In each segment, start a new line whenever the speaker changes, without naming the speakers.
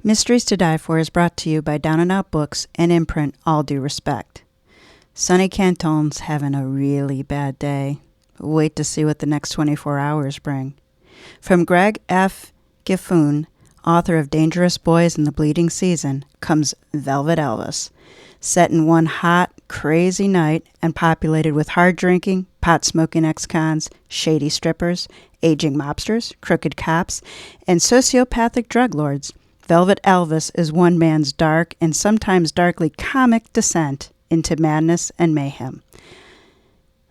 Mysteries to Die For is brought to you by Down and Out Books and imprint All Due Respect. Sonny Canton's having a really bad day. Wait to see what the next 24 hours bring. From Greg F. Giffoon, author of Dangerous Boys and the Bleeding Season, comes Velvet Elvis, set in one hot, crazy night and populated with hard-drinking, pot-smoking ex-cons, shady strippers, aging mobsters, crooked cops, and sociopathic drug lords. Velvet Elvis is one man's dark and sometimes darkly comic descent into madness and mayhem.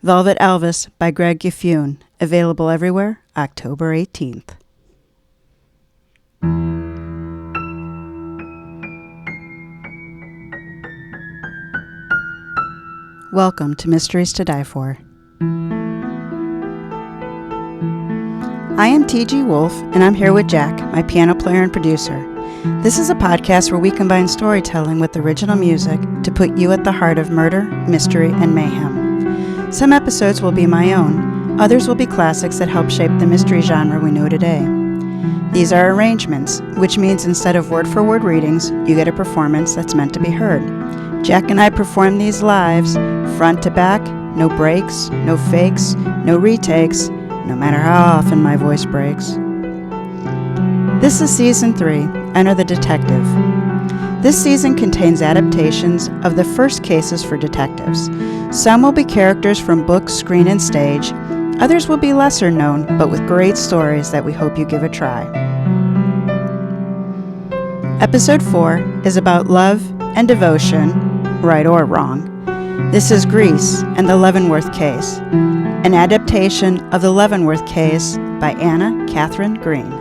Velvet Elvis by Greg Giffoon, available everywhere, October 18th. Welcome to Mysteries to Die For. I am TG Wolff, and I'm here with Jack, my piano player and producer. This is a podcast where we combine storytelling with original music to put you at the heart of murder, mystery, and mayhem. Some episodes will be my own. Others will be classics that help shape the mystery genre we know today. These are arrangements, which means instead of word-for-word readings, you get a performance that's meant to be heard. Jack and I perform these lives, front to back, no breaks, no fakes, no retakes, no matter how often my voice breaks. This is Season 3, Enter the Detective. This season contains adaptations of the first cases for detectives. Some will be characters from books, screen, and stage. Others will be lesser known, but with great stories that we hope you give a try. Episode 4 is about love and devotion, right or wrong. This is Gryce and the Leavenworth Case, an adaptation of the Leavenworth Case by Anna Katherine Green.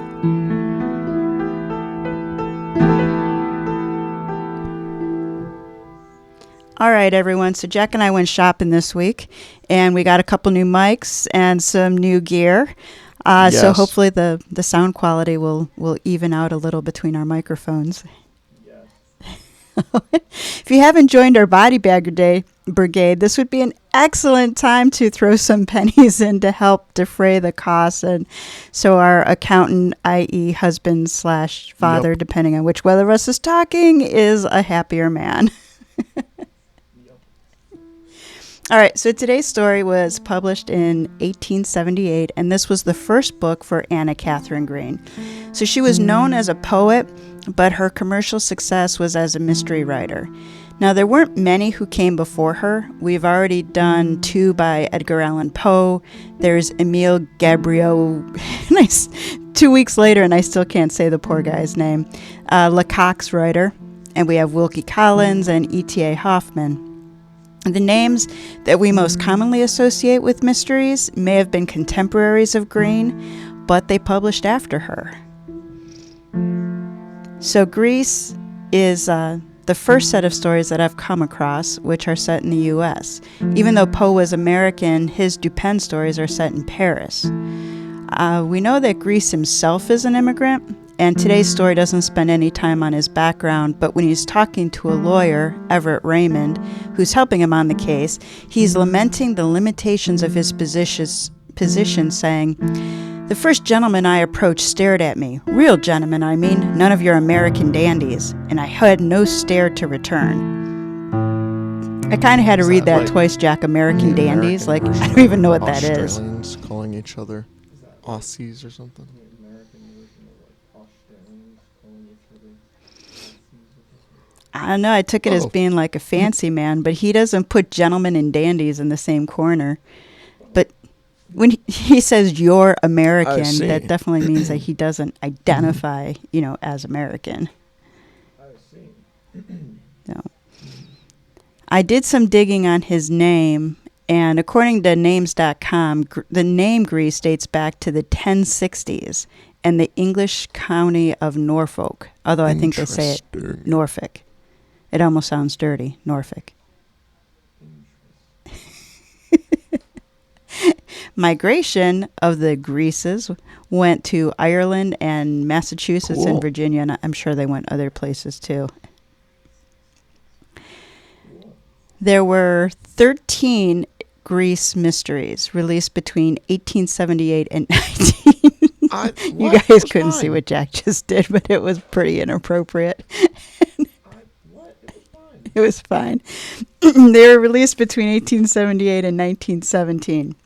All right, everyone. So Jack and I went shopping this week, and we got a couple new mics and some new gear.
Yes.
So hopefully the sound quality will even out a little between our microphones. If you haven't joined our body bag brigade, this would be an excellent time to throw some pennies in to help defray the costs. And so our accountant, i.e. husband/father,
Yep.
depending on which one of us is talking, is a happier man. All right, so today's story was published in 1878, and this was the first book for Anna Katherine Green. So she was known as a poet, but her commercial success was as a mystery writer. Now, there weren't many who came before her. We've already done 2 by Edgar Allan Poe. There's Emile Gabriel, 2 weeks later, and I still can't say the poor guy's name, Lecoq's writer, and we have Wilkie Collins and E.T.A. Hoffman. The names that we most commonly associate with mysteries may have been contemporaries of Green, but they published after her. So Gryce is the first set of stories that I've come across, which are set in the U.S. Even though Poe was American, his Dupin stories are set in Paris. We know that Gryce himself is an immigrant, and today's story doesn't spend any time on his background, but when he's talking to a lawyer, Everett Raymond, who's helping him on the case, he's lamenting the limitations of his position, saying, "The first gentleman I approached stared at me. Real gentlemen, I mean, none of your American dandies. And I had no stare to return." I kind of had to read that twice, Jack. American dandies. Like, I don't even know what that is.
Australians calling each other Aussies or something.
I don't know. I took it as being like a fancy man, but he doesn't put gentlemen and dandies in the same corner. But when he says you're American, that definitely means that he doesn't identify, as American.
I see.
No. I did some digging on his name, and according to names.com, the name Gryce dates back to the 1060s and the English county of Norfolk, although I think they say it Norfolk. It almost sounds dirty, Norfolk. Migration of the Gryces went to Ireland and Massachusetts and Virginia, and I'm sure they went other places too. There were 13 Gryce mysteries released between 1878 and You guys couldn't see what Jack just did, but it was pretty inappropriate. It was fine. They were released between 1878 and 1917.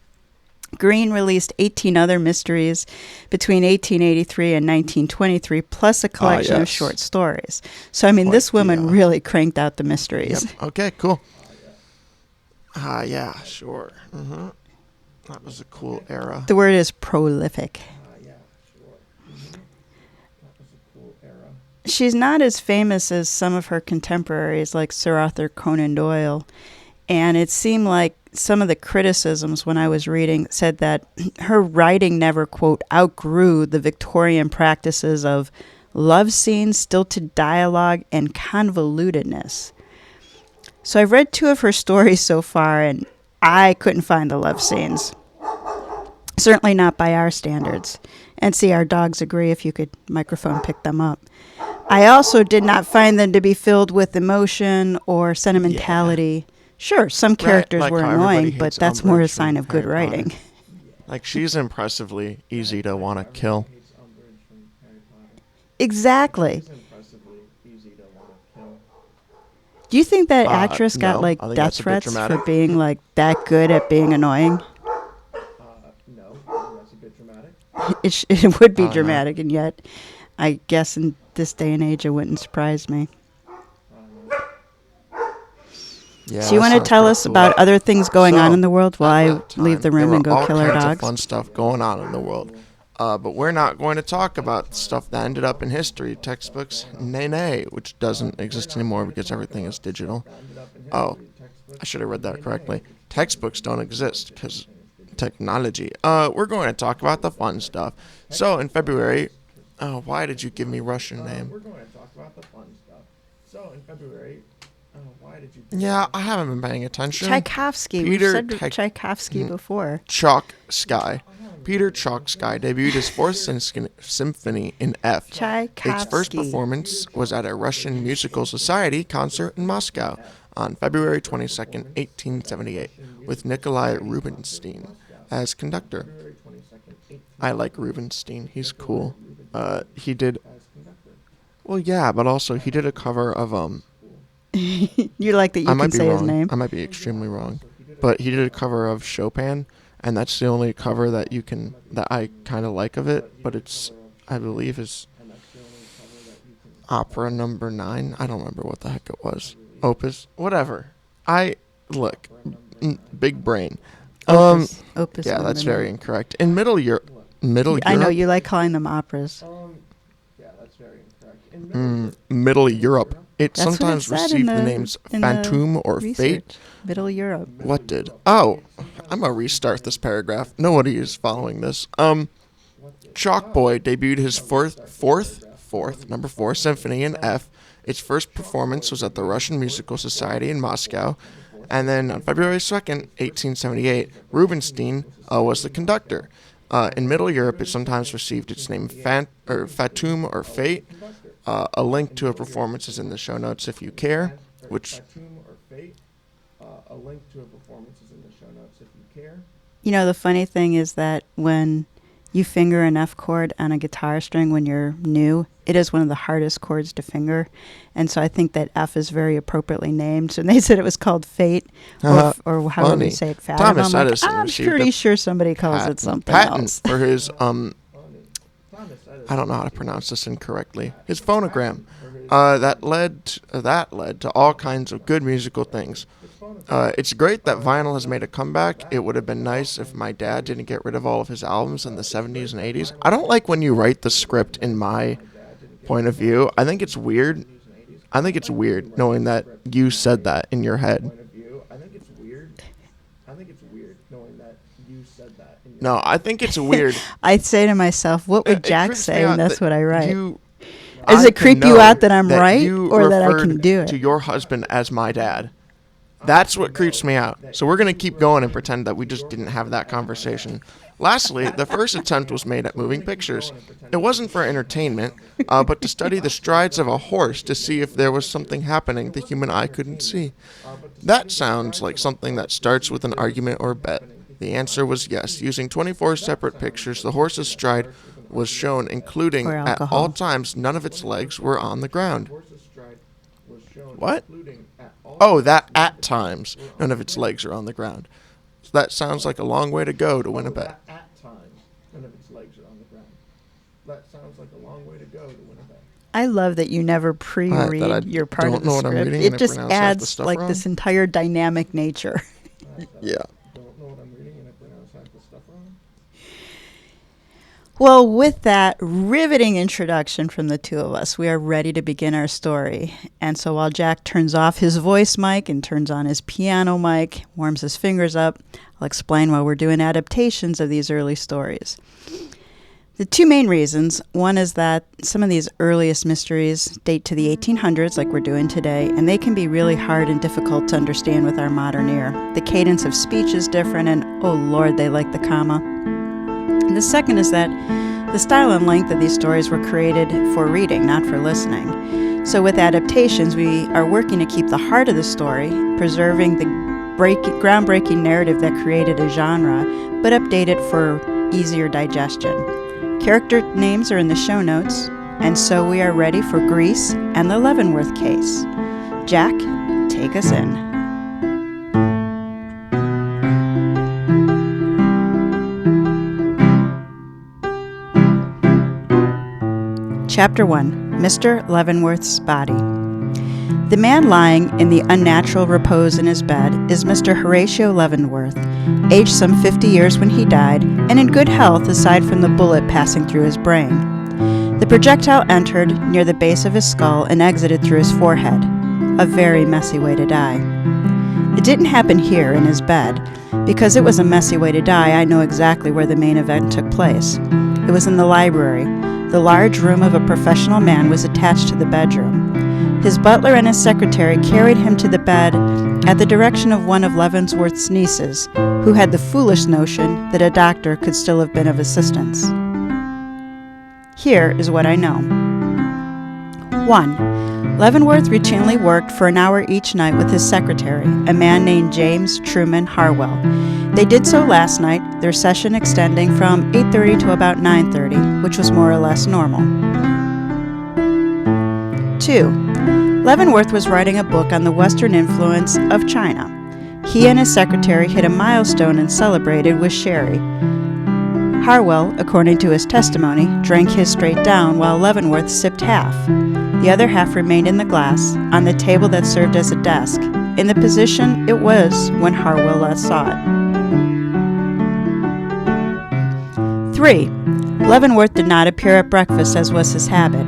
Green released 18 other mysteries between 1883 and 1923, plus a collection of short stories. So, I mean, this woman really cranked out the mysteries.
Yep. Okay, cool. Yeah, sure. Mm-hmm. That was a cool era.
The word is prolific. She's not as famous as some of her contemporaries like Sir Arthur Conan Doyle. And it seemed like some of the criticisms when I was reading said that her writing never, quote, outgrew the Victorian practices of love scenes, stilted dialogue, and convolutedness. So I've read 2 of her stories so far, and I couldn't find the love scenes. Certainly not by our standards. And see, our dogs agree if you could microphone pick them up. I also did not find them to be filled with emotion or sentimentality. Yeah. Sure, some characters were annoying, but that's more a sign of good writing.
Like, she's impressively easy to want to kill.
Exactly. Do you think that actress got, like, death threats for being, like, that good at being annoying?
No, that's a bit dramatic.
It would be dramatic, and yet, I guess in this day and age, it wouldn't surprise me.
Yeah,
so you want to tell us about other things going on in the world while I leave the room and go kill our dogs?
There were all kinds of fun stuff going on in the world. But we're not going to talk about stuff that ended up in history textbooks. Nay, which doesn't exist anymore because everything is digital. Oh, I should have read that correctly. Textbooks don't exist because technology. We're going to talk about the fun stuff. So in February... Oh, why did you give me Russian name? We're going to talk about the fun stuff. So in February... Yeah, I haven't been paying attention.
Tchaikovsky. We've said Tchaikovsky before.
Chalk-Sky. Peter Chalk-Sky debuted his 4th symphony in F.
Tchaikovsky.
Its first performance was at a Russian Musical Society concert in Moscow on February 22nd, 1878, with Nikolai Rubinstein as conductor. I like Rubinstein. He's cool. He did... Well, yeah, but also he did a cover of...
You like that you can say his name?
I might be extremely wrong. But he did a cover of Chopin, and that's the only cover that I kind of like of it, but it's, I believe, is opera number 9. I don't remember what the heck it was. Opus? Whatever. Look, big brain.
Opus
yeah, that's very incorrect. In Middle Europe...
I know, you like calling them operas.
Yeah, that's very incorrect. Middle Europe. It sometimes received the names Phantom or Fate.
Middle Europe.
What did? Oh, I'm going to restart this paragraph. Nobody is following this. Chalk Boy debuted his number 4 symphony in F. Its first performance was at the Russian Musical Society in Moscow. And then on February 2nd, 1878, Rubinstein was the conductor. In Middle Europe, it sometimes received its name Fatum or Fate. A link to a performance is in the show notes if you care.
You know, the funny thing is that when you finger an F chord on a guitar string when you're new, it is one of the hardest chords to finger. And so I think that F is very appropriately named. So they said it was called Fate, or how would we say it, Fatum.
Thomas Edison
I'm pretty sure somebody calls it something else.
For his, I don't know how to pronounce this incorrectly, his phonogram. That led to all kinds of good musical things. It's great that vinyl has made a comeback. It would have been nice if my dad didn't get rid of all of his albums in the 70s and 80s. I don't like when you write the script in my point of view. I think it's weird. Knowing that you said that in your head. No, I think it's weird.
I'd say to myself, what would Jack say? And that's what I write. Does it creep you out that I'm right or that I can do it?
To your husband as my dad. That's what creeps me out. So we're going to keep going and pretend that we just didn't have that conversation. Lastly, the first attempt was made at moving pictures. It wasn't for entertainment, but to study the strides of a horse to see if there was something happening the human eye couldn't see. That sounds like something that starts with an argument or bet. The answer was yes. Using 24 separate pictures, the horse's stride was shown, including
Or
at
alcohol.
all times none of its legs were on the ground. What? Oh, that at times none of its legs are on the ground. So that sounds like a long way to go to win a bet.
I love that you never
That I
pre-read your part
don't
of the
know what I'm
script.
reading and
It
I
just
pronounce half the
adds
stuff
like
wrong.
this entire dynamic nature.
Yeah.
Well, with that riveting introduction from the two of us, we are ready to begin our story. And so while Jack turns off his voice mic and turns on his piano mic, warms his fingers up, I'll explain why we're doing adaptations of these early stories. The two main reasons. One is that some of these earliest mysteries date to the 1800s, like we're doing today, and they can be really hard and difficult to understand with our modern ear. The cadence of speech is different, and oh Lord, they like the comma. And the second is that the style and length of these stories were created for reading, not for listening. So with adaptations, we are working to keep the heart of the story, preserving the groundbreaking narrative that created a genre, but update it for easier digestion. Character names are in the show notes, and so we are ready for Gryce and the Leavenworth Case. Jack, take us in. Chapter 1, Mr. Leavenworth's Body. The man lying in the unnatural repose in his bed is Mr. Horatio Leavenworth, aged some 50 years when he died, and in good health aside from the bullet passing through his brain. The projectile entered near the base of his skull and exited through his forehead. A very messy way to die. It didn't happen here in his bed. Because it was a messy way to die, I know exactly where the main event took place. It was in the library. The large room of a professional man was attached to the bedroom. His butler and his secretary carried him to the bed at the direction of one of Leavenworth's nieces, who had the foolish notion that a doctor could still have been of assistance. Here is what I know. 1. Leavenworth routinely worked for an hour each night with his secretary, a man named James Truman Harwell. They did so last night, their session extending from 8:30 to about 9:30, which was more or less normal. 2. Leavenworth was writing a book on the Western influence of China. He and his secretary hit a milestone and celebrated with sherry. Harwell, according to his testimony, drank his straight down while Leavenworth sipped half. The other half remained in the glass, on the table that served as a desk, in the position it was when Harwell last saw it. 3. Leavenworth did not appear at breakfast as was his habit.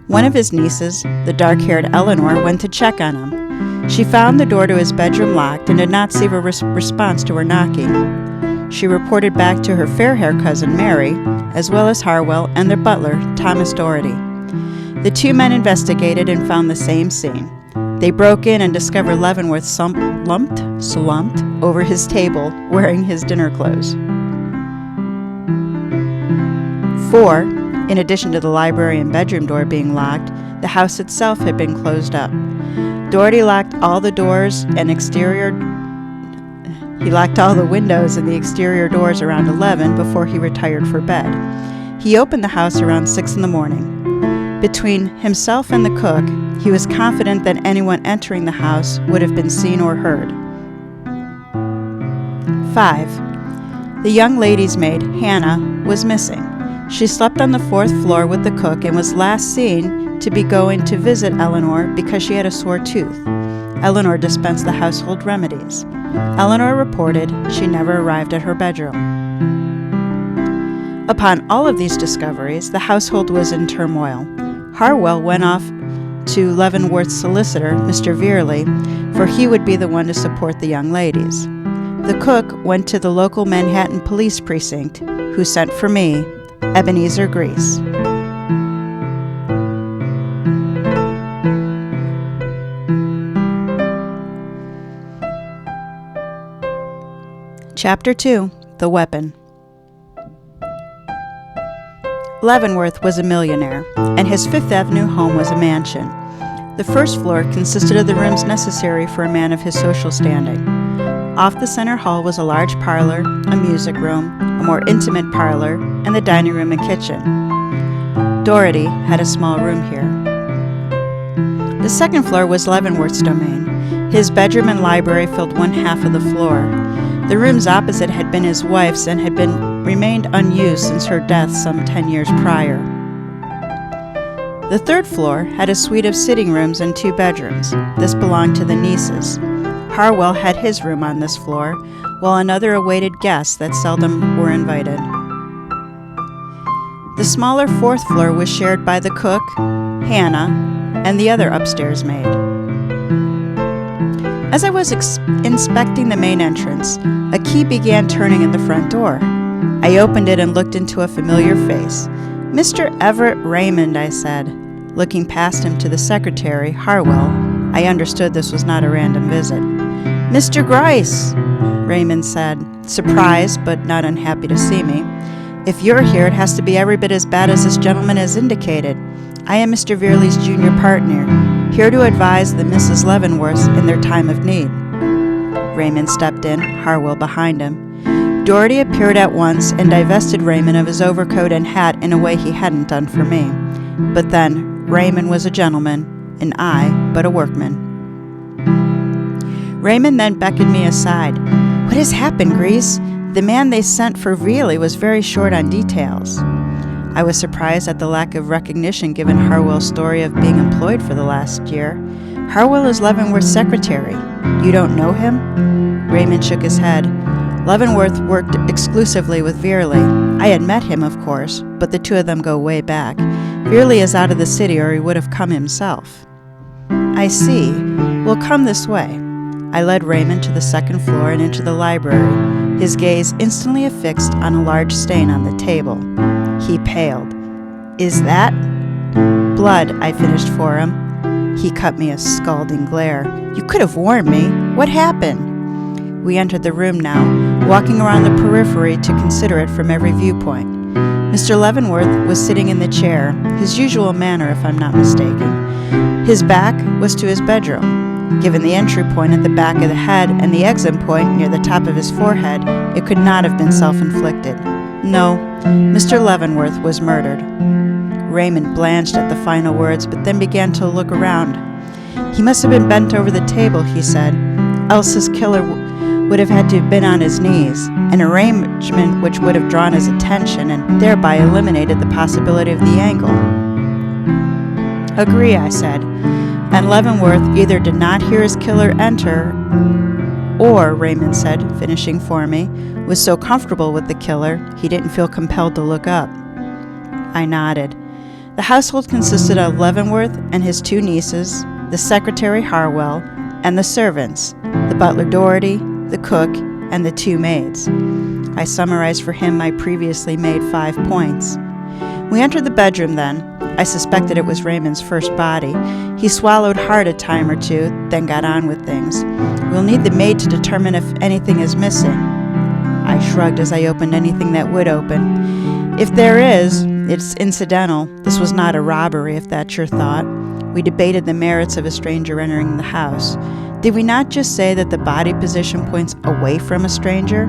One of his nieces, the dark-haired Eleanor, went to check on him. She found the door to his bedroom locked and did not see a response to her knocking. She reported back to her fair-haired cousin Mary, as well as Harwell and their butler, Thomas Doherty. The two men investigated and found the same scene. They broke in and discovered Leavenworth slumped over his table, wearing his dinner clothes. 4. In addition to the library and bedroom door being locked, the house itself had been closed up. Doherty locked all the doors and He locked all the windows and the exterior doors around 11 before he retired for bed. He opened the house around 6 in the morning. Between himself and the cook, he was confident that anyone entering the house would have been seen or heard. 5. The young lady's maid, Hannah, was missing. She slept on the 4th floor with the cook and was last seen to be going to visit Eleanor because she had a sore tooth. Eleanor dispensed the household remedies. Eleanor reported she never arrived at her bedroom. Upon all of these discoveries, the household was in turmoil. Harwell went off to Leavenworth's solicitor, Mr. Veerley, for he would be the one to support the young ladies. The cook went to the local Manhattan police precinct, who sent for me, Ebenezer Gryce. Chapter 2, The Weapon. Leavenworth was a millionaire, and his Fifth Avenue home was a mansion. The first floor consisted of the rooms necessary for a man of his social standing. Off the center hall was a large parlor, a music room, a more intimate parlor, and the dining room and kitchen. Dorothy had a small room here. The second floor was Leavenworth's domain. His bedroom and library filled one half of the floor. The rooms opposite had been his wife's and had remained unused since her death some 10 years prior. The third floor had a suite of sitting rooms and 2 bedrooms. This belonged to the nieces. Harwell had his room on this floor, while another awaited guests that seldom were invited. The smaller fourth floor was shared by the cook, Hannah, and the other upstairs maid. As I was inspecting the main entrance, a key began turning in the front door. I opened it and looked into a familiar face. "Mr. Everett Raymond," I said. Looking past him to the secretary, Harwell, I understood this was not a random visit. "Mr. Gryce," Raymond said, surprised but not unhappy to see me. "If you're here, it has to be every bit as bad as this gentleman has indicated. I am Mr. Veerley's junior partner, here to advise the Mrs. Leavenworths in their time of need." Raymond stepped in, Harwell behind him. Doherty appeared at once and divested Raymond of his overcoat and hat in a way he hadn't done for me. But then, Raymond was a gentleman, and I but a workman. Raymond then beckoned me aside. "What has happened, Gryce? The man they sent for Veerley was very short on details." I was surprised at the lack of recognition given Harwell's story of being employed for the last year. "Harwell is Leavenworth's secretary. You don't know him?" Raymond shook his head. "Leavenworth worked exclusively with Veerley. I had met him, of course, but the two of them go way back. Veerley is out of the city, or he would have come himself." "I see. Well, come this way." I led Raymond to the second floor and into the library, his gaze instantly affixed on a large stain on the table. He paled. "Is that?" "Blood," I finished for him. He cut me a scalding glare. "You could have warned me. What happened?" We entered the room now, walking around the periphery to consider it from every viewpoint. Mr. Leavenworth was sitting in the chair, his usual manner if I'm not mistaken. His back was to his bedroom. Given the entry point at the back of the head and the exit point near the top of his forehead, it could not have been self-inflicted. No, Mr. Leavenworth was murdered. Raymond blanched at the final words, but then began to look around. "He must have been bent over the table," he said, "else his killer would have had to have been on his knees, an arrangement which would have drawn his attention and thereby eliminated the possibility of the angle." "Agree," I said. "And Leavenworth either did not hear his killer enter, or," Raymond said, finishing for me, "was so comfortable with the killer he didn't feel compelled to look up." I nodded. The household consisted of Leavenworth and his 2 nieces, the secretary Harwell, and the servants, the butler Doherty, the cook, and the 2 maids. I summarized for him my previously made 5 points. We entered the bedroom then. I suspected it was Raymond's first body. He swallowed hard a time or two, then got on with things. "We'll need the maid to determine if anything is missing." I shrugged as I opened anything that would open. "If there is, it's incidental. This was not a robbery, if that's your thought." We debated the merits of a stranger entering the house. Did we not just say that the body position points away from a stranger?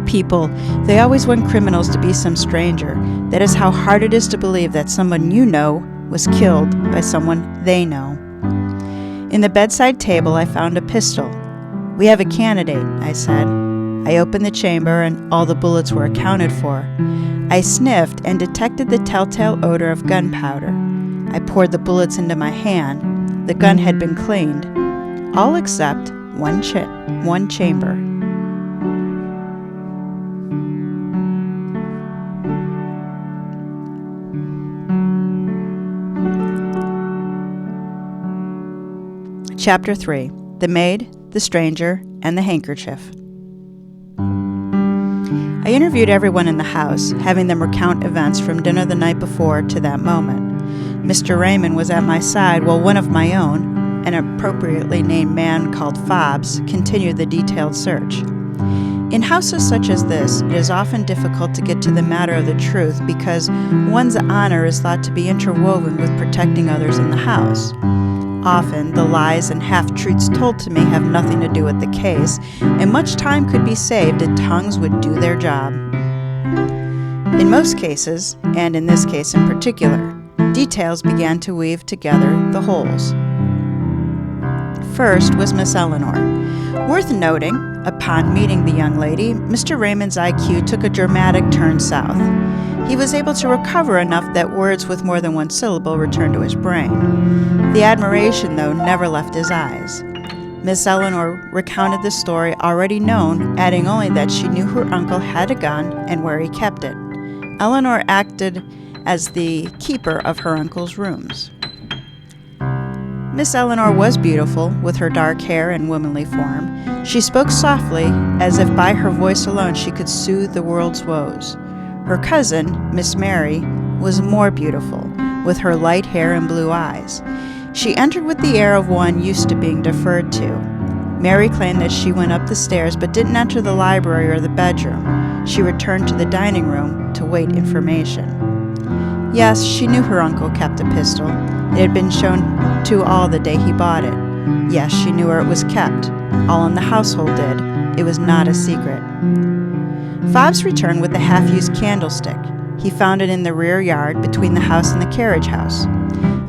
People, they always want criminals to be some stranger. That is how hard it is to believe that someone you know was killed by someone they know. In the bedside table, I found a pistol. "We have a candidate," I said. I opened the chamber and all the bullets were accounted for. I sniffed and detected the telltale odor of gunpowder. I poured the bullets into my hand. The gun had been cleaned, all except one chamber. Chapter 3. The Maid, the Stranger, and the Handkerchief. I interviewed everyone in the house, having them recount events from dinner the night before to that moment. Mr. Raymond was at my side while one of my own, an appropriately named man called Fobbs, continued the detailed search. In houses such as this, it is often difficult to get to the matter of the truth because one's honor is thought to be interwoven with protecting others in the house. Often, the lies and half-truths told to me have nothing to do with the case, and much time could be saved if tongues would do their job. In most cases, and in this case in particular, details began to weave together the wholes. First was Miss Eleanor. Worth noting, upon meeting the young lady, Mr. Raymond's IQ took a dramatic turn south. He was able to recover enough that words with more than one syllable returned to his brain. The admiration, though, never left his eyes. Miss Eleanor recounted the story already known, adding only that she knew her uncle had a gun and where he kept it. Eleanor acted as the keeper of her uncle's rooms. Miss Eleanor was beautiful, with her dark hair and womanly form. She spoke softly, as if by her voice alone she could soothe the world's woes. Her cousin, Miss Mary, was more beautiful, with her light hair and blue eyes. She entered with the air of one used to being deferred to. Mary claimed that she went up the stairs but didn't enter the library or the bedroom. She returned to the dining room to wait information. Yes, she knew her uncle kept a pistol. It had been shown to all the day he bought it. Yes, she knew where it was kept. All in the household did. It was not a secret. Fobbs returned with the half-used candlestick. He found it in the rear yard between the house and the carriage house.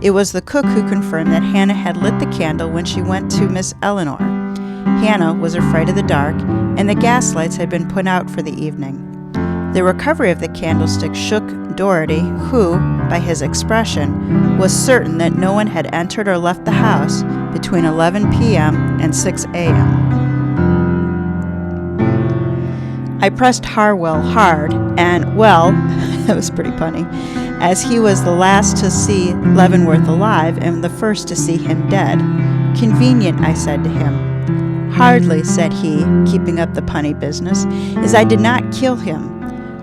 It was the cook who confirmed that Hannah had lit the candle when she went to Miss Eleanor. Hannah was afraid of the dark, and the gas lights had been put out for the evening. The recovery of the candlestick shook Doherty, who, by his expression, was certain that no one had entered or left the house between 11 p.m. and 6 a.m. I pressed Harwell hard, and, well, that was pretty funny, as he was the last to see Leavenworth alive and the first to see him dead. Convenient, I said to him. Hardly, said he, keeping up the punny business, as I did not kill him.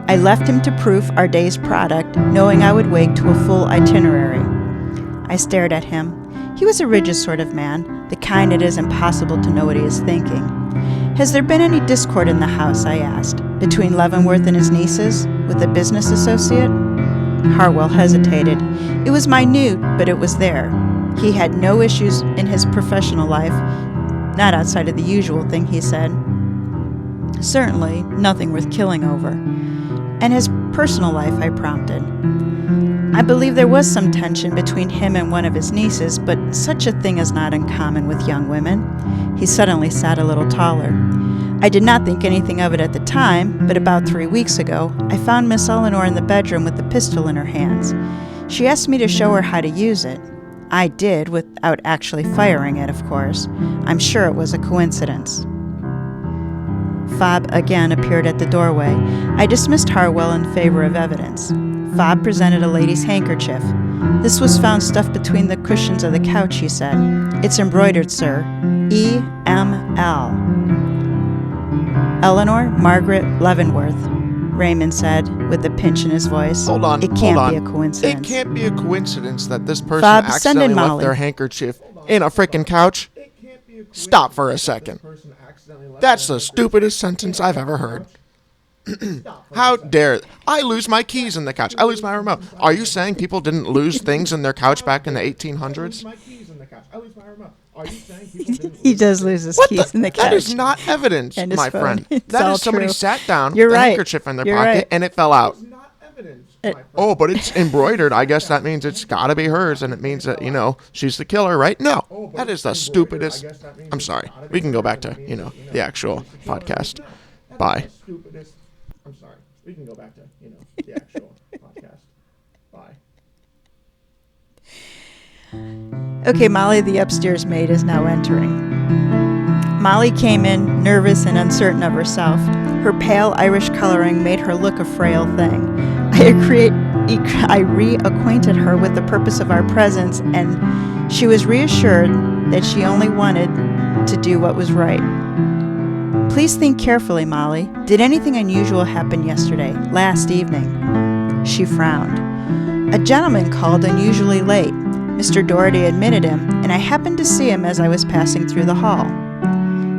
I left him to proof our day's product, knowing I would wake to a full itinerary. I stared at him. He was a rigid sort of man, the kind it is impossible to know what he is thinking. Has there been any discord in the house, I asked, between Leavenworth and his nieces, with a business associate? Harwell hesitated. It was minute, but it was there. He had no issues in his professional life, not outside of the usual thing, he said. Certainly, nothing worth killing over. And his personal life, I prompted. I believe there was some tension between him and one of his nieces, but such a thing is not uncommon with young women. He suddenly sat a little taller. I did not think anything of it at the time, but about 3 weeks ago, I found Miss Eleanor in the bedroom with the pistol in her hands. She asked me to show her how to use it. I did, without actually firing it, of course. I'm sure it was a coincidence. Fobb again appeared at the doorway. I dismissed Harwell in favor of evidence. Fobb presented a lady's handkerchief. This was found stuffed between the cushions of the couch, he said. It's embroidered, sir. E.M.L. Eleanor Margaret Leavenworth, Raymond said, with a pinch in his voice.
Hold on.
It can't be a coincidence.
It can't be a coincidence that this person
Fobb,
accidentally left
Molly.
their handkerchief in a frickin' couch. Stop for a second. That's the stupidest sentence I've ever heard. How dare I lose my keys in the couch? I lose my remote. Are you saying people didn't lose things in their couch back in the 1800s?
He does lose his keys in the couch.
That is not evidence,
And his
my
phone.
friend.
It's
That
all
is somebody
true.
sat down
You're
with a
right.
handkerchief in their
You're
pocket
right.
and it fell out. Oh, but it's embroidered. I guess that means it's got to be hers, and it means that, she's the killer, right? No. That is the stupidest. I'm sorry. We can go back to, the actual podcast. Bye. I'm sorry. We can go back to, the actual podcast. Bye.
Okay, Molly, the upstairs maid, is now entering. Molly came in, nervous and uncertain of herself. Her pale Irish coloring made her look a frail thing. I reacquainted her with the purpose of our presence, and she was reassured that she only wanted to do what was right. Please think carefully, Molly. Did anything unusual happen yesterday, last evening? She frowned. A gentleman called unusually late. Mr. Doherty admitted him, and I happened to see him as I was passing through the hall.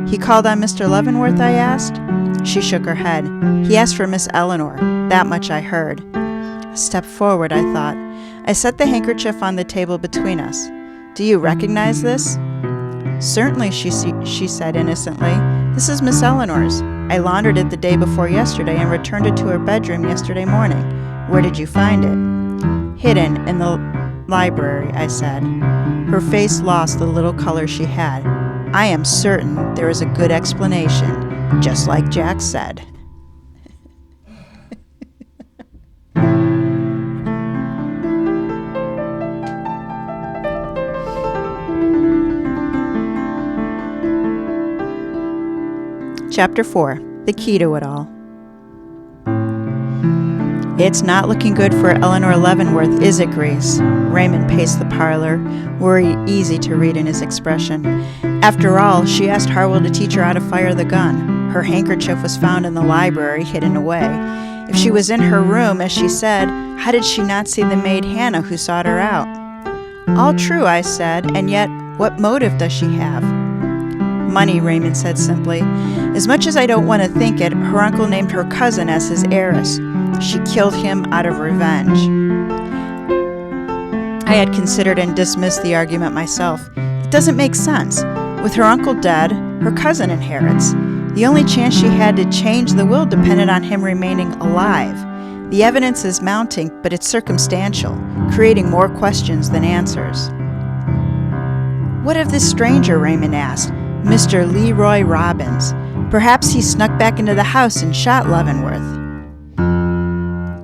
He called on Mr. Leavenworth, I asked. She shook her head. He asked for Miss Eleanor. That much I heard. A step forward, I thought. I set the handkerchief on the table between us. "Do you recognize this?" "Certainly," she said innocently. "This is Miss Eleanor's. I laundered it the day before yesterday and returned it to her bedroom yesterday morning. Where did you find it?" "Hidden in the library," I said. Her face lost the little color she had. "I am certain there is a good explanation, just like Jack said." Chapter 4. The Key to It All. "It's not looking good for Eleanor Leavenworth, is it, Gryce?" Raymond paced the parlor, worry easy to read in his expression. "After all, she asked Harwell to teach her how to fire the gun. Her handkerchief was found in the library, hidden away. If she was in her room, as she said, how did she not see the maid Hannah who sought her out?" "All true," I said, "and yet, what motive does she have?" "Money," Raymond said simply. "As much as I don't want to think it, her uncle named her cousin as his heiress. She killed him out of revenge." I had considered and dismissed the argument myself. It doesn't make sense. With her uncle dead, her cousin inherits. The only chance she had to change the will depended on him remaining alive. The evidence is mounting, but it's circumstantial, creating more questions than answers. "What of this stranger?" Raymond asked. "Mr. Leroy Robbins. Perhaps he snuck back into the house and shot Leavenworth."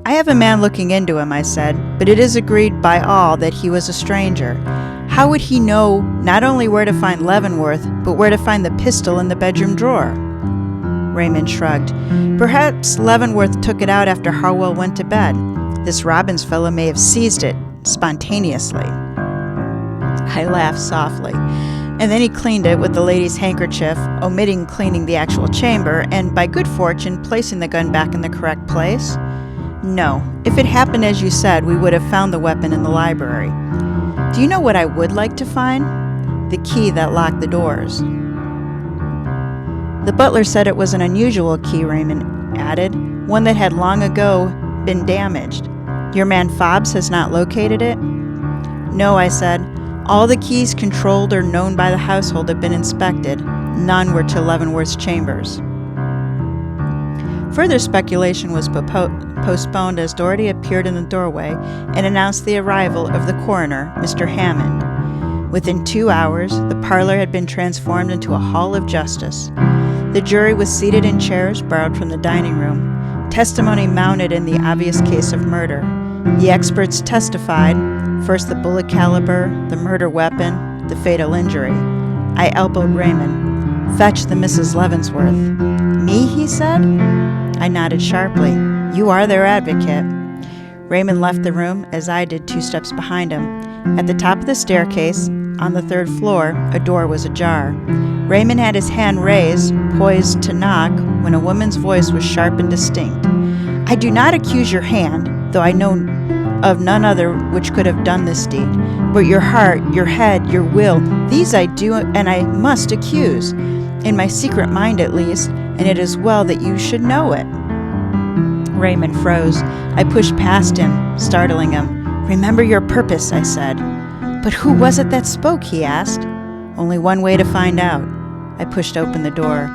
"I have a man looking into him," I said, "but it is agreed by all that he was a stranger. How would he know not only where to find Leavenworth, but where to find the pistol in the bedroom drawer?" Raymond shrugged. "Perhaps Leavenworth took it out after Harwell went to bed. This Robbins fellow may have seized it spontaneously." I laughed softly. "And then he cleaned it with the lady's handkerchief, omitting cleaning the actual chamber, and by good fortune placing the gun back in the correct place?" "No. If it happened as you said, we would have found the weapon in the library. Do you know what I would like to find? The key that locked the doors." "The butler said it was an unusual key," Raymond added, "one that had long ago been damaged. Your man Fobbs has not located it?" "No," I said. "All the keys controlled or known by the household have been inspected. None were to Leavenworth's chambers." Further speculation was postponed as Doherty appeared in the doorway and announced the arrival of the coroner, Mr. Hammond. Within 2 hours, the parlor had been transformed into a hall of justice. The jury was seated in chairs borrowed from the dining room. Testimony mounted in the obvious case of murder. The experts testified, first the bullet caliber, the murder weapon, the fatal injury. I elbowed Raymond. "Fetch the Mrs. Leavenworth." "Me?" he said. I nodded sharply. "You are their advocate." Raymond left the room as I did 2 steps behind him. At the top of the staircase, on the 3rd floor, a door was ajar. Raymond had his hand raised, poised to knock, when a woman's voice was sharp and distinct. "I do not accuse your hand, though I know of none other which could have done this deed. But your heart, your head, your will, these I do and I must accuse, in my secret mind at least, and it is well that you should know it." Raymond froze. I pushed past him, startling him. "Remember your purpose," I said. "But who was it that spoke?" he asked. "Only one way to find out." I pushed open the door.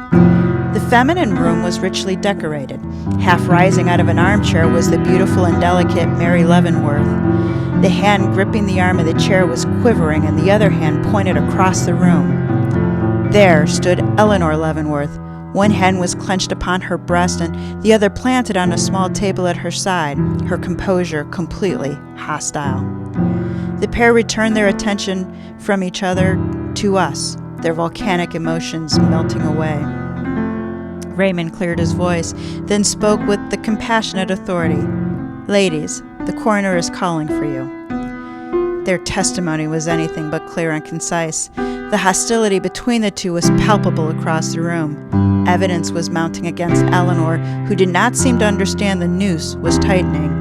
The feminine room was richly decorated. Half rising out of an armchair was the beautiful and delicate Mary Leavenworth. The hand gripping the arm of the chair was quivering, and the other hand pointed across the room. There stood Eleanor Leavenworth. One hand was clenched upon her breast and the other planted on a small table at her side, her composure completely hostile. The pair returned their attention from each other to us, their volcanic emotions melting away. Raymond cleared his voice, then spoke with the compassionate authority. "Ladies, the coroner is calling for you." Their testimony was anything but clear and concise. The hostility between the two was palpable across the room. Evidence was mounting against Eleanor, who did not seem to understand the noose was tightening.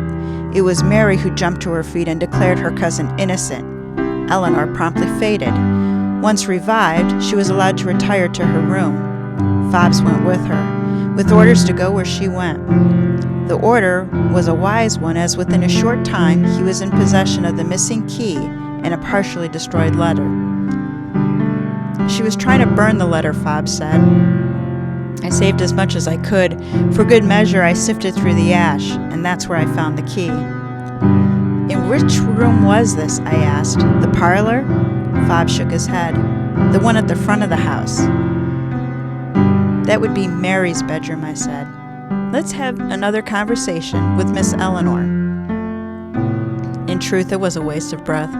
It was Mary who jumped to her feet and declared her cousin innocent. Eleanor promptly faded. Once revived, she was allowed to retire to her room. Fobbs went with her, with orders to go where she went. The order was a wise one, as within a short time he was in possession of the missing key and a partially destroyed letter. She was trying to burn the letter, Fob said. I saved as much as I could. For good measure, I sifted through the ash, and that's where I found the key. In which room was this? I asked. The parlor? Fob shook his head. The one at the front of the house. That would be Mary's bedroom, I said. Let's have another conversation with Miss Eleanor. In truth, it was a waste of breath.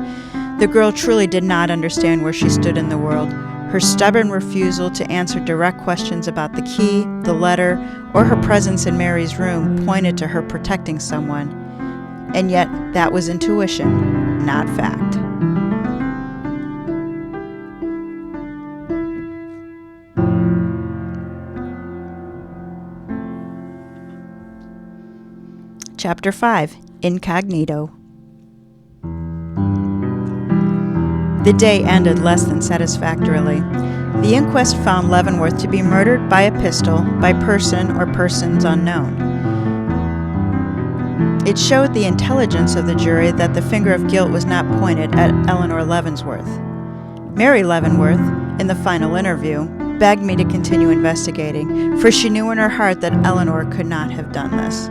The girl truly did not understand where she stood in the world. Her stubborn refusal to answer direct questions about the key, the letter, or her presence in Mary's room pointed to her protecting someone. And yet, that was intuition, not fact. Chapter 5, Incognito. The day ended less than satisfactorily. The inquest found Leavenworth to be murdered by a pistol by person or persons unknown. It showed the intelligence of the jury that the finger of guilt was not pointed at Eleanor Leavenworth. Mary Leavenworth, in the final interview, begged me to continue investigating, for she knew in her heart that Eleanor could not have done this.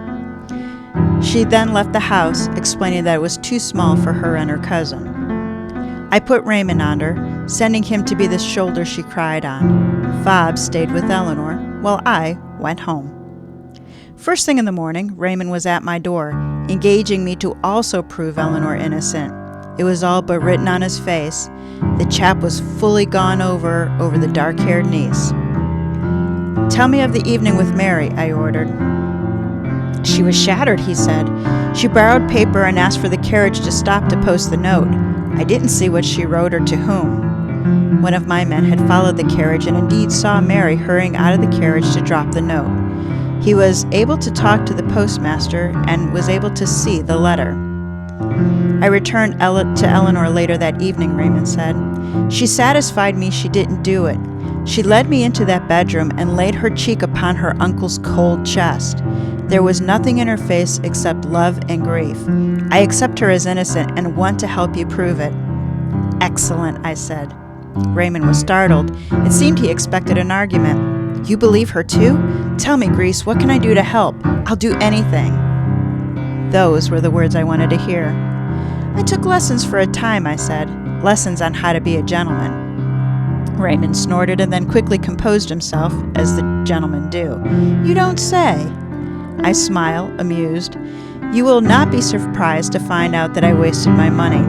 She then left the house, explaining that it was too small for her and her cousin. I put Raymond on her, sending him to be the shoulder she cried on. Fob stayed with Eleanor, while I went home. First thing in the morning, Raymond was at my door, engaging me to also prove Eleanor innocent. It was all but written on his face. The chap was fully gone over the dark-haired niece. Tell me of the evening with Mary, I ordered. She was shattered, he said. She borrowed paper and asked for the carriage to stop to post the note. I didn't see what she wrote or to whom. One of my men had followed the carriage and indeed saw Mary hurrying out of the carriage to drop the note. He was able to talk to the postmaster and was able to see the letter. I returned to Eleanor later that evening, Raymond said. She satisfied me she didn't do it. She led me into that bedroom and laid her cheek upon her uncle's cold chest. There was nothing in her face except love and grief. I accept her as innocent and want to help you prove it. Excellent, I said. Raymond was startled. It seemed he expected an argument. You believe her too? Tell me, Gryce, what can I do to help? I'll do anything. Those were the words I wanted to hear. I took lessons for a time, I said. Lessons on how to be a gentleman. Raymond snorted and then quickly composed himself, as the gentlemen do. You don't say. I smile, amused. You will not be surprised to find out that I wasted my money.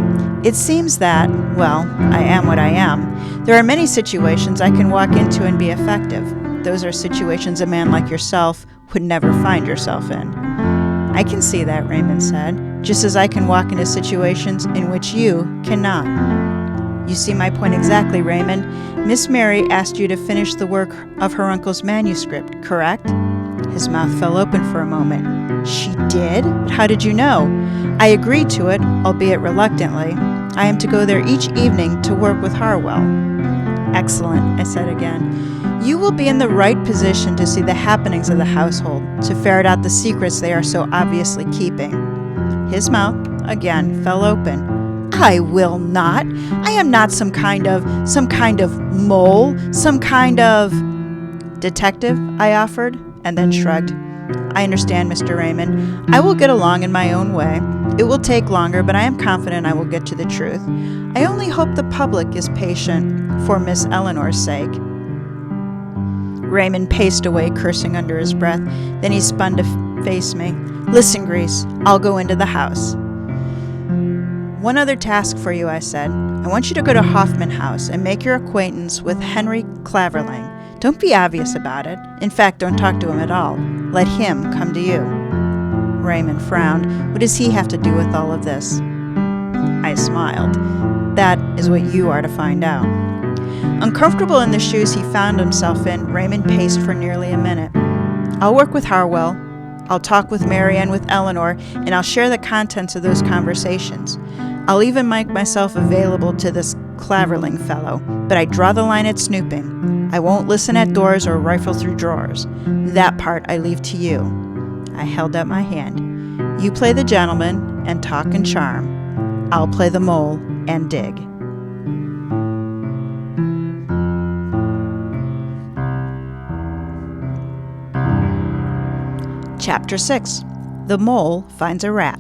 It seems that, well, I am what I am. There are many situations I can walk into and be effective. Those are situations a man like yourself would never find yourself in. I can see that, Raymond said, just as I can walk into situations in which you cannot. You see my point exactly, Raymond. Miss Mary asked you to finish the work of her uncle's manuscript, correct? His mouth fell open for a moment. She did? But how did you know? I agreed to it, albeit reluctantly. I am to go there each evening to work with Harwell. Excellent, I said again. You will be in the right position to see the happenings of the household, to ferret out the secrets they are so obviously keeping. His mouth, again, fell open. I will not. I am not some kind of mole, some kind of detective, I offered, and then shrugged. I understand, Mr. Raymond. I will get along in my own way. It will take longer, but I am confident I will get to the truth. I only hope the public is patient for Miss Eleanor's sake. Raymond paced away, cursing under his breath. Then he spun to face me. Listen, Gryce, I'll go into the house. One other task for you, I said. I want you to go to Hoffman House and make your acquaintance with Henry Clavering. Don't be obvious about it. In fact, don't talk to him at all. Let him come to you. Raymond frowned. What does he have to do with all of this? I smiled. That is what you are to find out. Uncomfortable in the shoes he found himself in, Raymond paced for nearly a minute. I'll work with Harwell. I'll talk with Mary and with Eleanor, and I'll share the contents of those conversations. I'll even make myself available to this Clavering fellow, but I draw the line at snooping. I won't listen at doors or rifle through drawers. That part I leave to you. I held out my hand. You play the gentleman and talk and charm. I'll play the mole and dig. Chapter 6. The Mole Finds a Rat.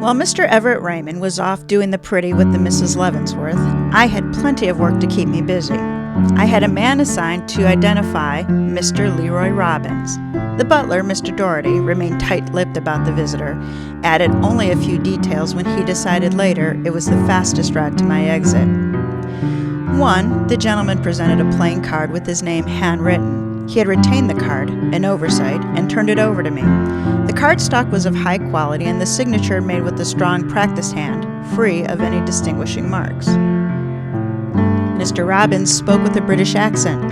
While Mr. Everett Raymond was off doing the pretty with the Mrs. Leavenworth, I had plenty of work to keep me busy. I had a man assigned to identify Mr. Leroy Robbins. The butler, Mr. Doherty, remained tight-lipped about the visitor, added only a few details when he decided later it was the fastest route to my exit. 1. The gentleman presented a plain card with his name handwritten. He had retained the card, an oversight, and turned it over to me. The cardstock was of high quality and the signature made with a strong practice hand, free of any distinguishing marks. Mr. Robbins spoke with a British accent.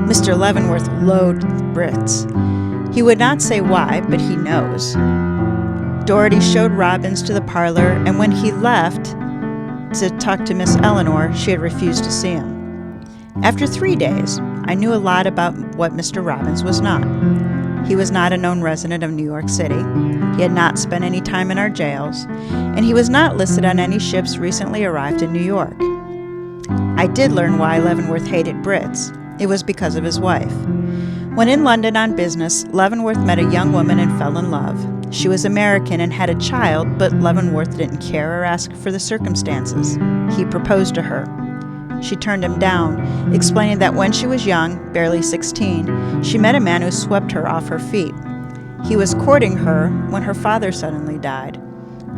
Mr. Leavenworth loathed Brits. He would not say why, but he knows. Doherty showed Robbins to the parlor, and when he left to talk to Miss Eleanor, she had refused to see him. After 3 days, I knew a lot about what Mr. Robbins was not. He was not a known resident of New York City. He had not spent any time in our jails, and he was not listed on any ships recently arrived in New York. I did learn why Leavenworth hated Brits. It was because of his wife. When in London on business, Leavenworth met a young woman and fell in love. She was American and had a child, but Leavenworth didn't care or ask for the circumstances. He proposed to her. She turned him down, explaining that when she was young, barely 16, she met a man who swept her off her feet. He was courting her when her father suddenly died.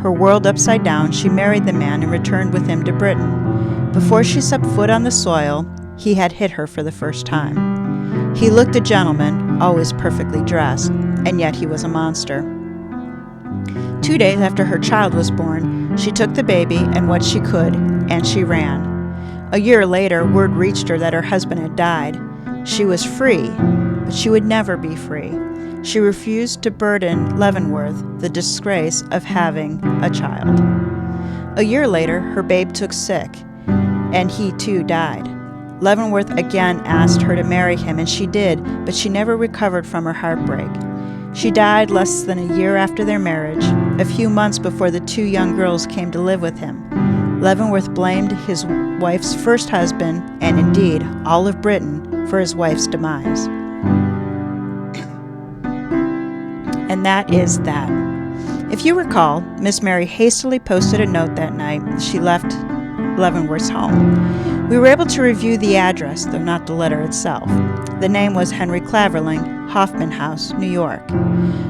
Her world upside down, she married the man and returned with him to Britain. Before she set foot on the soil, he had hit her for the first time. He looked a gentleman, always perfectly dressed, and yet he was a monster. 2 days after her child was born, she took the baby and what she could, and she ran. A year later, word reached her that her husband had died. She was free, but she would never be free. She refused to burden Leavenworth the disgrace of having a child. A year later, her babe took sick, and he too died. Leavenworth again asked her to marry him, and she did, but she never recovered from her heartbreak. She died less than a year after their marriage, a few months before the 2 young girls came to live with him. Leavenworth blamed his wife's first husband, and indeed all of Britain, for his wife's demise. And that is that. If you recall, Miss Mary hastily posted a note that night she left Leavenworth's home. We were able to review the address, though not the letter itself. The name was Henry Clavering, Hoffman House, New York.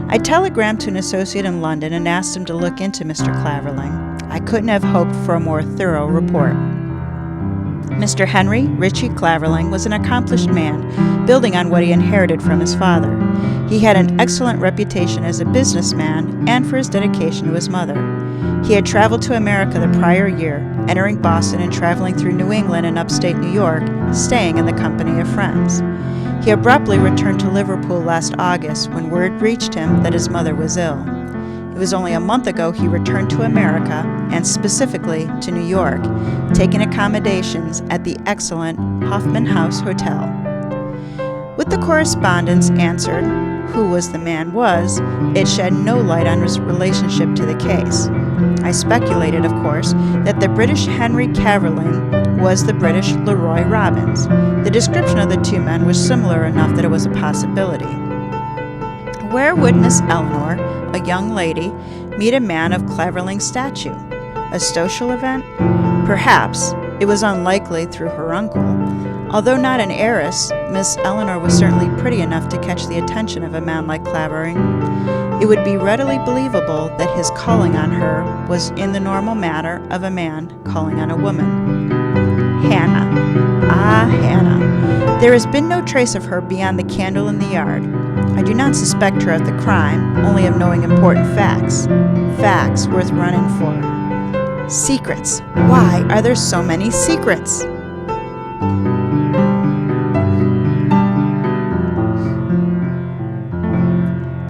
I telegrammed to an associate in London and asked him to look into Mr. Clavering. I couldn't have hoped for a more thorough report. Mr. Henry Ritchie Clavering was an accomplished man, building on what he inherited from his father. He had an excellent reputation as a businessman and for his dedication to his mother. He had traveled to America the prior year, entering Boston and traveling through New England and upstate New York, staying in the company of friends. He abruptly returned to Liverpool last August when word reached him that his mother was ill. It was only a month ago he returned to America, and specifically to New York, taking accommodations at the excellent Hoffman House Hotel. With the correspondence answered who the man was, it shed no light on his relationship to the case. I speculated, of course, that the British Henry Clavering was the British Leroy Robbins. The description of the 2 men was similar enough that it was a possibility. Where would Miss Eleanor, a young lady, meet a man of Clavering's stature? A social event? Perhaps. It was unlikely through her uncle. Although not an heiress, Miss Eleanor was certainly pretty enough to catch the attention of a man like Clavering. It would be readily believable that his calling on her was in the normal manner of a man calling on a woman. Hannah. Ah, Hannah. There has been no trace of her beyond the candle in the yard. I do not suspect her of the crime, only of knowing important facts. Facts worth running for. Secrets. Why are there so many secrets?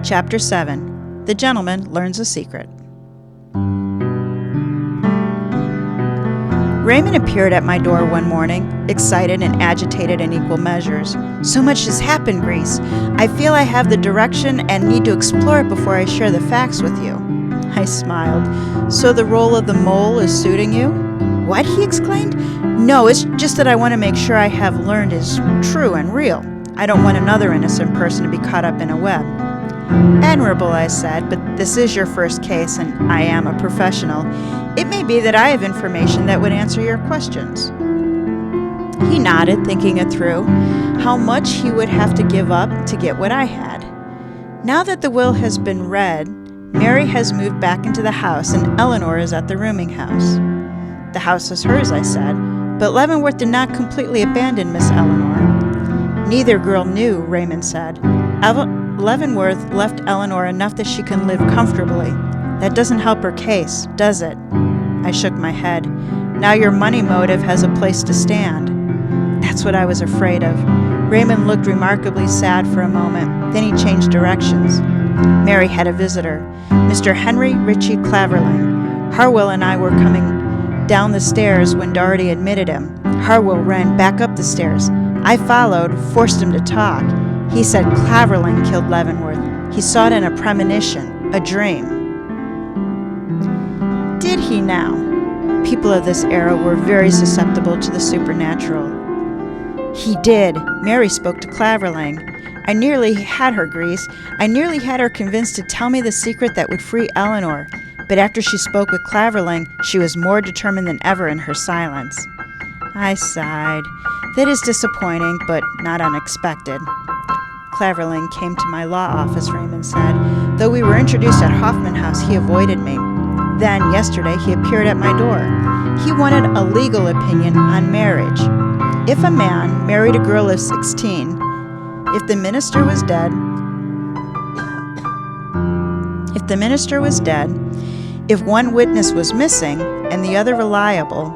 Chapter 7. The Gentleman Learns a Secret. Raymond appeared at my door one morning, excited and agitated in equal measures. So much has happened, Gryce. I feel I have the direction and need to explore it before I share the facts with you. I smiled. So the role of the mole is suiting you? What? He exclaimed. No, it's just that I want to make sure I have learned is true and real. I don't want another innocent person to be caught up in a web. Admirable, I said, but this is your first case and I am a professional. It may be that I have information that would answer your questions. He nodded, thinking it through, how much he would have to give up to get what I had. Now that the will has been read, Mary has moved back into the house and Eleanor is at the rooming house. The house is hers, I said, but Leavenworth did not completely abandon Miss Eleanor. Neither girl knew, Raymond said. Leavenworth left Eleanor enough that she can live comfortably. That doesn't help her case, does it? I shook my head. Now your money motive has a place to stand. That's what I was afraid of. Raymond looked remarkably sad for a moment. Then he changed directions. Mary had a visitor, Mr. Henry Ritchie Clavering. Harwell and I were coming down the stairs when Doherty admitted him. Harwell ran back up the stairs. I followed, forced him to talk. He said Clavering killed Leavenworth. He saw it in a premonition, a dream. Did he now? People of this era were very susceptible to the supernatural. He did. Mary spoke to Clavering. I nearly had her, Gryce. I nearly had her convinced to tell me the secret that would free Eleanor. But after she spoke with Clavering, she was more determined than ever in her silence. I sighed. That is disappointing, but not unexpected. Clavering came to my law office, Raymond said. Though we were introduced at Hoffman House, he avoided me. Then, yesterday, he appeared at my door. He wanted a legal opinion on marriage. If a man married a girl of 16, if the minister was dead, if one witness was missing and the other reliable,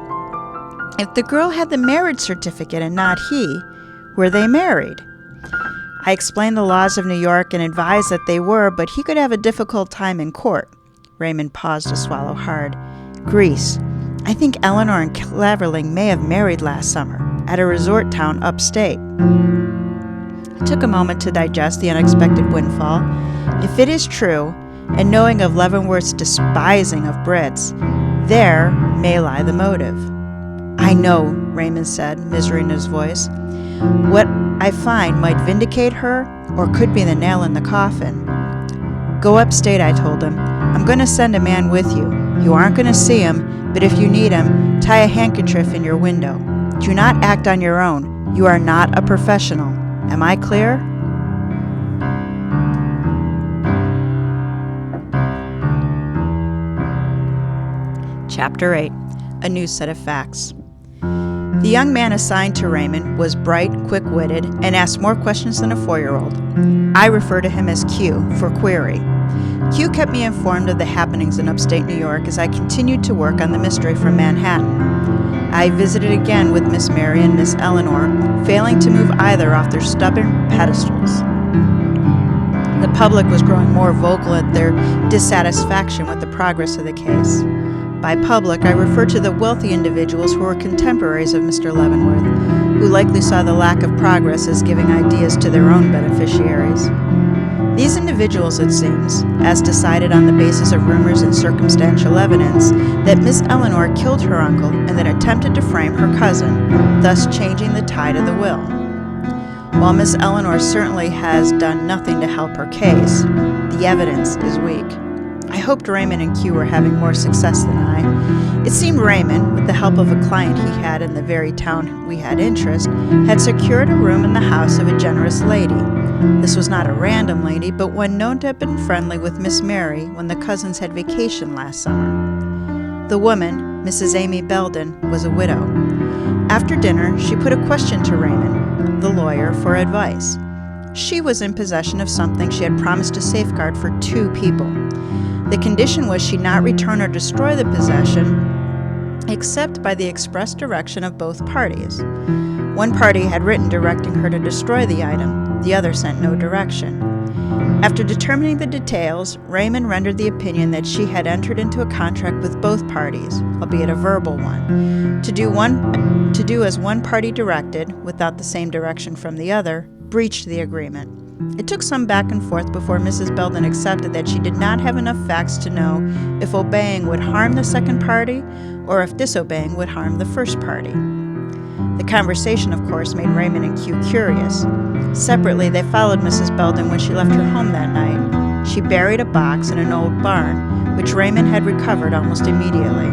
if the girl had the marriage certificate and not he, were they married? I explained the laws of New York and advised that they were, but he could have a difficult time in court. Raymond paused to swallow hard. Gryce, I think Eleanor and Clavering may have married last summer at a resort town upstate. I took a moment to digest the unexpected windfall. If it is true, and knowing of Leavenworth's despising of Brits, there may lie the motive. I know, Raymond said, misery in his voice. What I find might vindicate her, or could be the nail in the coffin. Go upstate, I told him. I'm going to send a man with you. You aren't going to see him, but if you need him, tie a handkerchief in your window. Do not act on your own. You are not a professional. Am I clear? Chapter 8. A New Set of Facts. The young man assigned to Raymond was bright, quick-witted, and asked more questions than a 4-year-old. I refer to him as Q for query. Q kept me informed of the happenings in upstate New York as I continued to work on the mystery from Manhattan. I visited again with Miss Mary and Miss Eleanor, failing to move either off their stubborn pedestals. The public was growing more vocal at their dissatisfaction with the progress of the case. By public, I refer to the wealthy individuals who were contemporaries of Mr. Leavenworth, who likely saw the lack of progress as giving ideas to their own beneficiaries. These individuals, it seems, as decided on the basis of rumors and circumstantial evidence, that Miss Eleanor killed her uncle and then attempted to frame her cousin, thus changing the tide of the will. While Miss Eleanor certainly has done nothing to help her case, the evidence is weak. I hoped Raymond and Q were having more success than I. It seemed Raymond, with the help of a client he had in the very town we had interest, had secured a room in the house of a generous lady. This was not a random lady, but one known to have been friendly with Miss Mary when the cousins had vacation last summer. The woman, Mrs. Amy Belden, was a widow. After dinner, she put a question to Raymond, the lawyer, for advice. She was in possession of something she had promised to safeguard for 2 people. The condition was she not return or destroy the possession, except by the express direction of both parties. One party had written directing her to destroy the item, the other sent no direction. After determining the details, Raymond rendered the opinion that she had entered into a contract with both parties, albeit a verbal one, to do as one party directed, without the same direction from the other, breached the agreement. It took some back and forth before Mrs. Belden accepted that she did not have enough facts to know if obeying would harm the second party or if disobeying would harm the first party. The conversation, of course, made Raymond and Q curious. Separately, they followed Mrs. Belden when she left her home that night. She buried a box in an old barn, which Raymond had recovered almost immediately.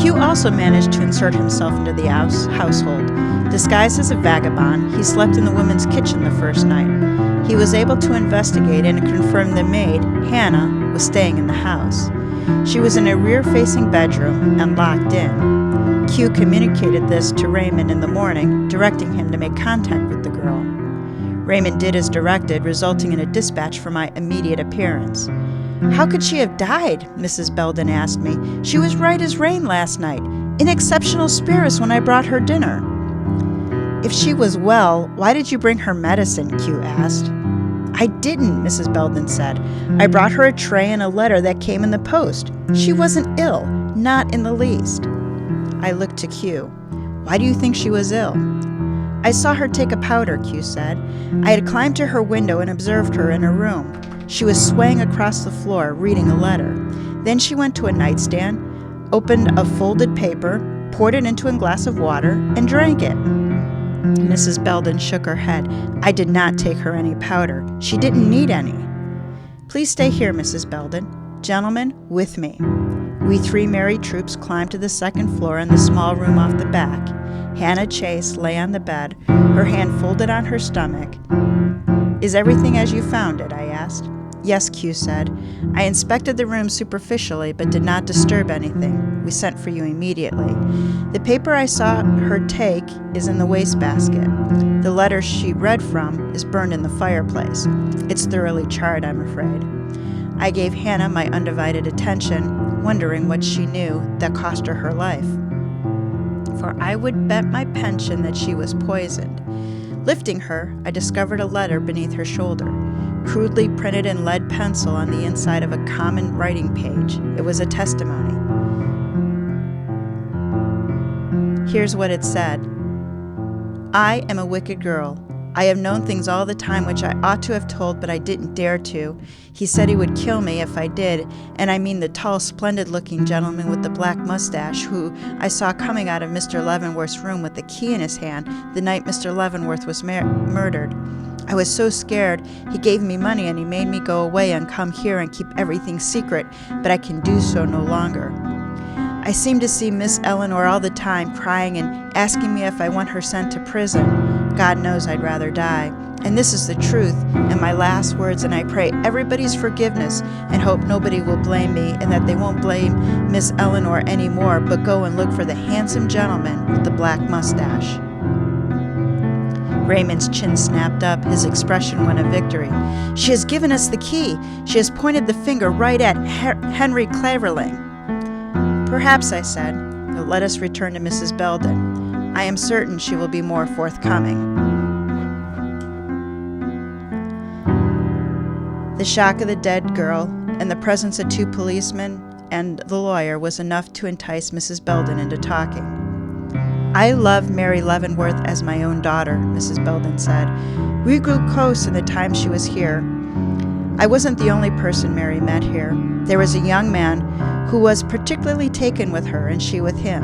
Q also managed to insert himself into the household. Disguised as a vagabond, he slept in the women's kitchen the first night. He was able to investigate and confirm the maid, Hannah, was staying in the house. She was in a rear-facing bedroom and locked in. Q communicated this to Raymond in the morning, directing him to make contact with the girl. Raymond did as directed, resulting in a dispatch for my immediate appearance. "How could she have died?" Mrs. Belden asked me. "She was right as rain last night, in exceptional spirits when I brought her dinner." "If she was well, why did you bring her medicine?" Q asked. "I didn't," Mrs. Belden said. "I brought her a tray and a letter that came in the post. She wasn't ill, not in the least." I looked to Q. "Why do you think she was ill?" "I saw her take a powder," Q said. "I had climbed to her window and observed her in her room. She was swaying across the floor, reading a letter. Then she went to a nightstand, opened a folded paper, poured it into a glass of water, and drank it." Mrs. Belden shook her head. "I did not take her any powder. She didn't need any." "Please stay here, Mrs. Belden. Gentlemen, with me." We three merry troops climbed to the second floor in the small room off the back. Hannah Chase lay on the bed, her hand folded on her stomach. "Is everything as you found it?" I asked. "Yes," Q said. "I inspected the room superficially, but did not disturb anything. We sent for you immediately. The paper I saw her take is in the wastebasket. The letter she read from is burned in the fireplace. It's thoroughly charred, I'm afraid." I gave Hannah my undivided attention, wondering what she knew that cost her her life. For I would bet my pension that she was poisoned. Lifting her, I discovered a letter beneath her shoulder, crudely printed in lead pencil on the inside of a common writing page. It was a testimony. Here's what it said. "I am a wicked girl. I have known things all the time which I ought to have told, but I didn't dare to. He said he would kill me if I did, and I mean the tall, splendid-looking gentleman with the black mustache who I saw coming out of Mr. Leavenworth's room with the key in his hand the night Mr. Leavenworth was murdered. I was so scared. He gave me money and he made me go away and come here and keep everything secret, but I can do so no longer. I seem to see Miss Eleanor all the time crying and asking me if I want her sent to prison. God knows I'd rather die. And this is the truth and my last words, and I pray everybody's forgiveness and hope nobody will blame me and that they won't blame Miss Eleanor anymore, but go and look for the handsome gentleman with the black mustache." Raymond's chin snapped up, his expression one of victory. "She has given us the key. She has pointed the finger right at Henry Cleverling." "Perhaps," I said, "but let us return to Mrs. Belden. I am certain she will be more forthcoming." The shock of the dead girl and the presence of two policemen and the lawyer was enough to entice Mrs. Belden into talking. "I love Mary Leavenworth as my own daughter," Mrs. Belden said. "We grew close in the time she was here. I wasn't the only person Mary met here. There was a young man who was particularly taken with her and she with him.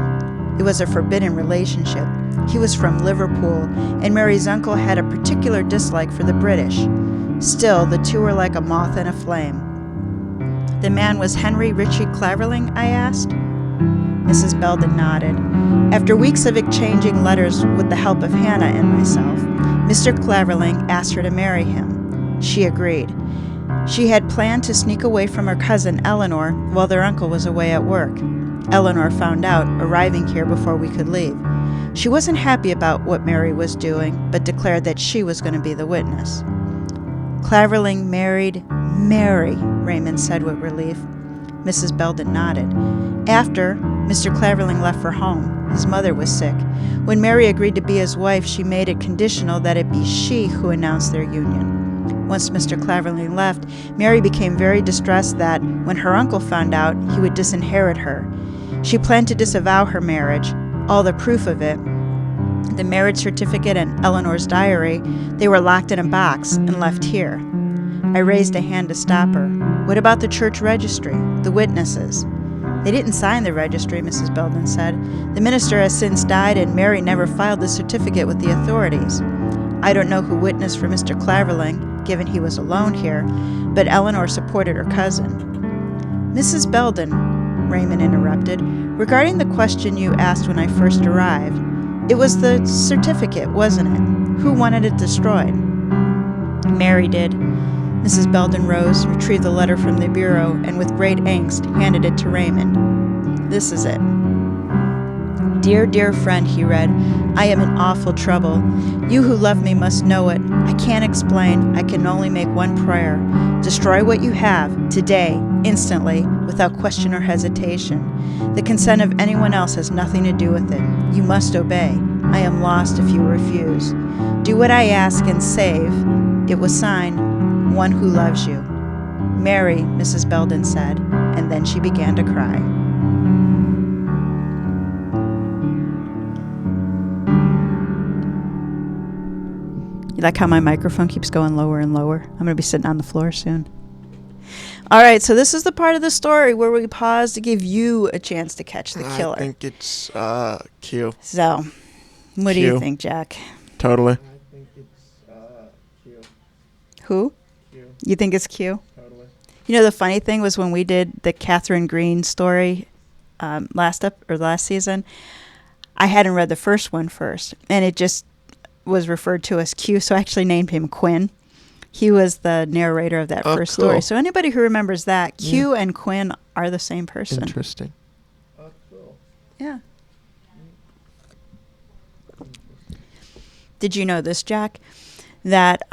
It was a forbidden relationship. He was from Liverpool, and Mary's uncle had a particular dislike for the British. Still, the two were like a moth and a flame." "The man was Henry Ritchie Cleverling?" I asked. Mrs. Belden nodded. After weeks of exchanging letters with the help of Hannah and myself, Mr. Cleverling asked her to marry him. She agreed. She had planned to sneak away from her cousin Eleanor while their uncle was away at work. Eleanor found out, arriving here before we could leave. She wasn't happy about what Mary was doing, but declared that she was going to be the witness. "Cleverling married Mary," Raymond said with relief. Mrs. Belden nodded. "After Mr. Cleverling left for home, his mother was sick. When Mary agreed to be his wife, she made it conditional that it be she who announced their union. Once Mr. Cleverling left, Mary became very distressed that, when her uncle found out, he would disinherit her. She planned to disavow her marriage, all the proof of it The marriage certificate and Eleanor's diary, they were locked in a box and left here. I raised a hand to stop her. What about the church registry, the witnesses? They didn't sign the registry, Mrs. Belden said. The minister has since died and Mary never filed the certificate with the authorities. I don't know who witnessed for Mr. Clavering, given he was alone here, but Eleanor supported her cousin. Mrs. Belden, Raymond interrupted, regarding the question you asked when I first arrived, it was the certificate, wasn't it? Who wanted it destroyed? Mary did. Mrs. Belden rose, retrieved the letter from the bureau, and with great angst handed it to Raymond. This is it. Dear, dear friend, he read, I am in awful trouble. You who love me must know it. I can't explain. I can only make one prayer. Destroy what you have, today, instantly, without question or hesitation. The consent of anyone else has nothing to do with it. You must obey. I am lost if you refuse. Do what I ask and save. It was signed, One Who Loves You. Mary, Mrs. Belden said, and then she began to cry. You like how my microphone keeps going lower and lower? I'm going to be sitting on the floor soon. All right, so this is the part of the story where we pause to give you a chance to catch the killer.
I think it's Q.
So, what do you think, Jack?
Totally.
I think it's Q.
Who?
Q.
You think it's Q?
Totally.
You know, the funny thing was when we did the Katherine Green story last season, I hadn't read the first one first, and it just was referred to as Q, so I actually named him Quinn. He was the narrator of that first story. So anybody who remembers that, Q and Quinn are the same person.
Interesting.
Cool.
Yeah. Did you know this, Jack? That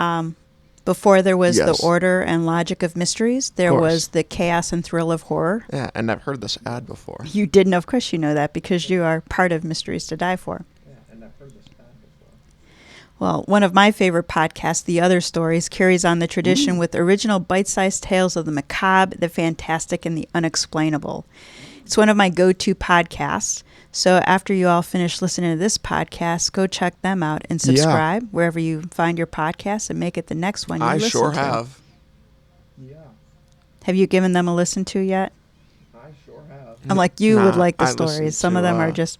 before there was the order and logic of mysteries, there was the chaos and thrill of horror.
Yeah, and I've heard this ad before.
You didn't, of course you know that, because you are part of Mysteries to Die For.
Yeah, and I've heard this ad before.
Well, one of my favorite podcasts, The Other Stories, carries on the tradition with original bite-sized tales of the macabre, the fantastic, and the unexplainable. It's one of my go-to podcasts. So after you all finish listening to this podcast, go check them out and subscribe wherever you find your podcast and make it the next one you listen to.
I sure have.
Yeah,
Have you given them a listen to yet?
I sure have.
I'm like, you would like the
I listened
stories. Some of
to,
them are just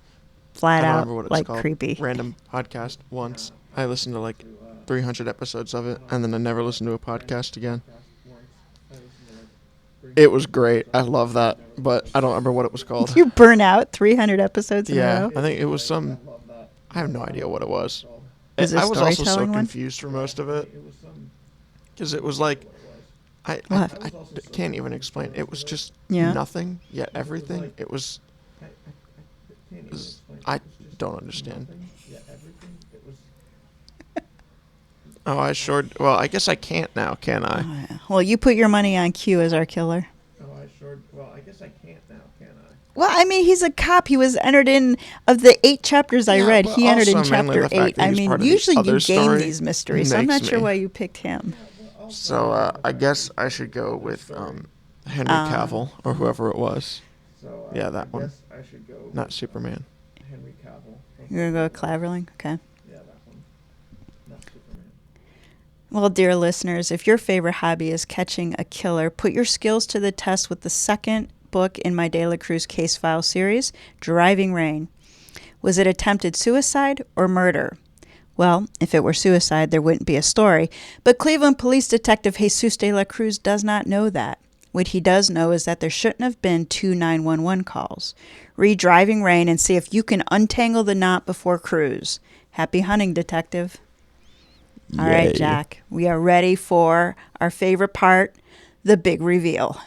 flat
I don't
out
remember what it's
like
called.
creepy.
Random podcast once. I listened to like 300 episodes of it, and then I never listened to a podcast again. It was great. I love that, but I don't remember what it was called.
You burn out 300 episodes in a row?
I think it was some. I have no idea what it was.
Is it
I was also so
storytelling one?
confused for most of it, because it was like I can't even explain. It was just nothing yet everything. It was. I don't understand. Oh, I sure. Well, I guess I can't now, can I?
Oh, yeah. Well, you put your money on Q as our killer.
Well, I guess I can't now, can I?
Well, I mean, he's a cop. He was entered in, of the 8 chapters I read, he entered in chapter 8. I mean, usually you game these mysteries, so I'm not sure why you picked him.
So I guess I should go with Henry Cavill or whoever it was. Yeah, that one.
I should go
Not Superman.
Henry Cavill.
You're going to go with Clavering? Okay.
Yeah, that one. Not Superman.
Well, dear listeners, if your favorite hobby is catching a killer, put your skills to the test with the second book in my De La Cruz case file series, Driving Rain. Was it attempted suicide or murder? Well, if it were suicide, there wouldn't be a story. But Cleveland Police Detective Jesus de la Cruz does not know that. What he does know is that there shouldn't have been 2 911 calls. Read Driving Rain and see if you can untangle the knot before Cruz. Happy hunting, Detective. All right, Jack. We are ready for our favorite part, the big reveal.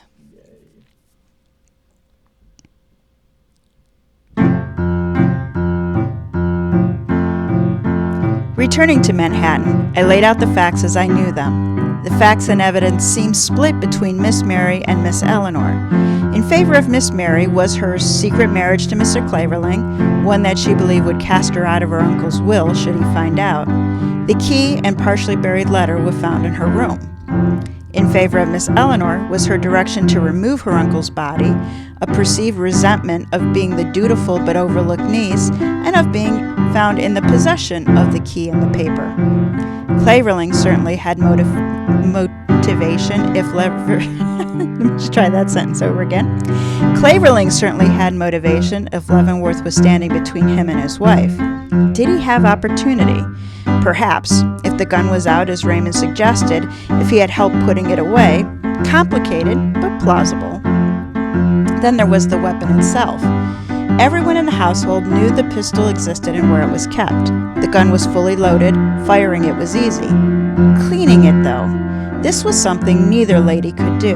Returning to Manhattan, I laid out the facts as I knew them. The facts and evidence seemed split between Miss Mary and Miss Eleanor. In favor of Miss Mary was her secret marriage to Mr. Clavering, one that she believed would cast her out of her uncle's will should he find out. The key and partially buried letter were found in her room. In favor of Miss Eleanor was her direction to remove her uncle's body, a perceived resentment of being the dutiful but overlooked niece, and of being found in the possession of the key and the paper. Clavering certainly had motivation if Let's try that sentence over again. Clavering certainly had motivation if Leavenworth was standing between him and his wife. Did he have opportunity? Perhaps, if the gun was out as Raymond suggested, if he had help putting it away. Complicated, but plausible. Then there was the weapon itself. Everyone in the household knew the pistol existed and where it was kept. The gun was fully loaded. Firing it was easy. Cleaning it, though, this was something neither lady could do,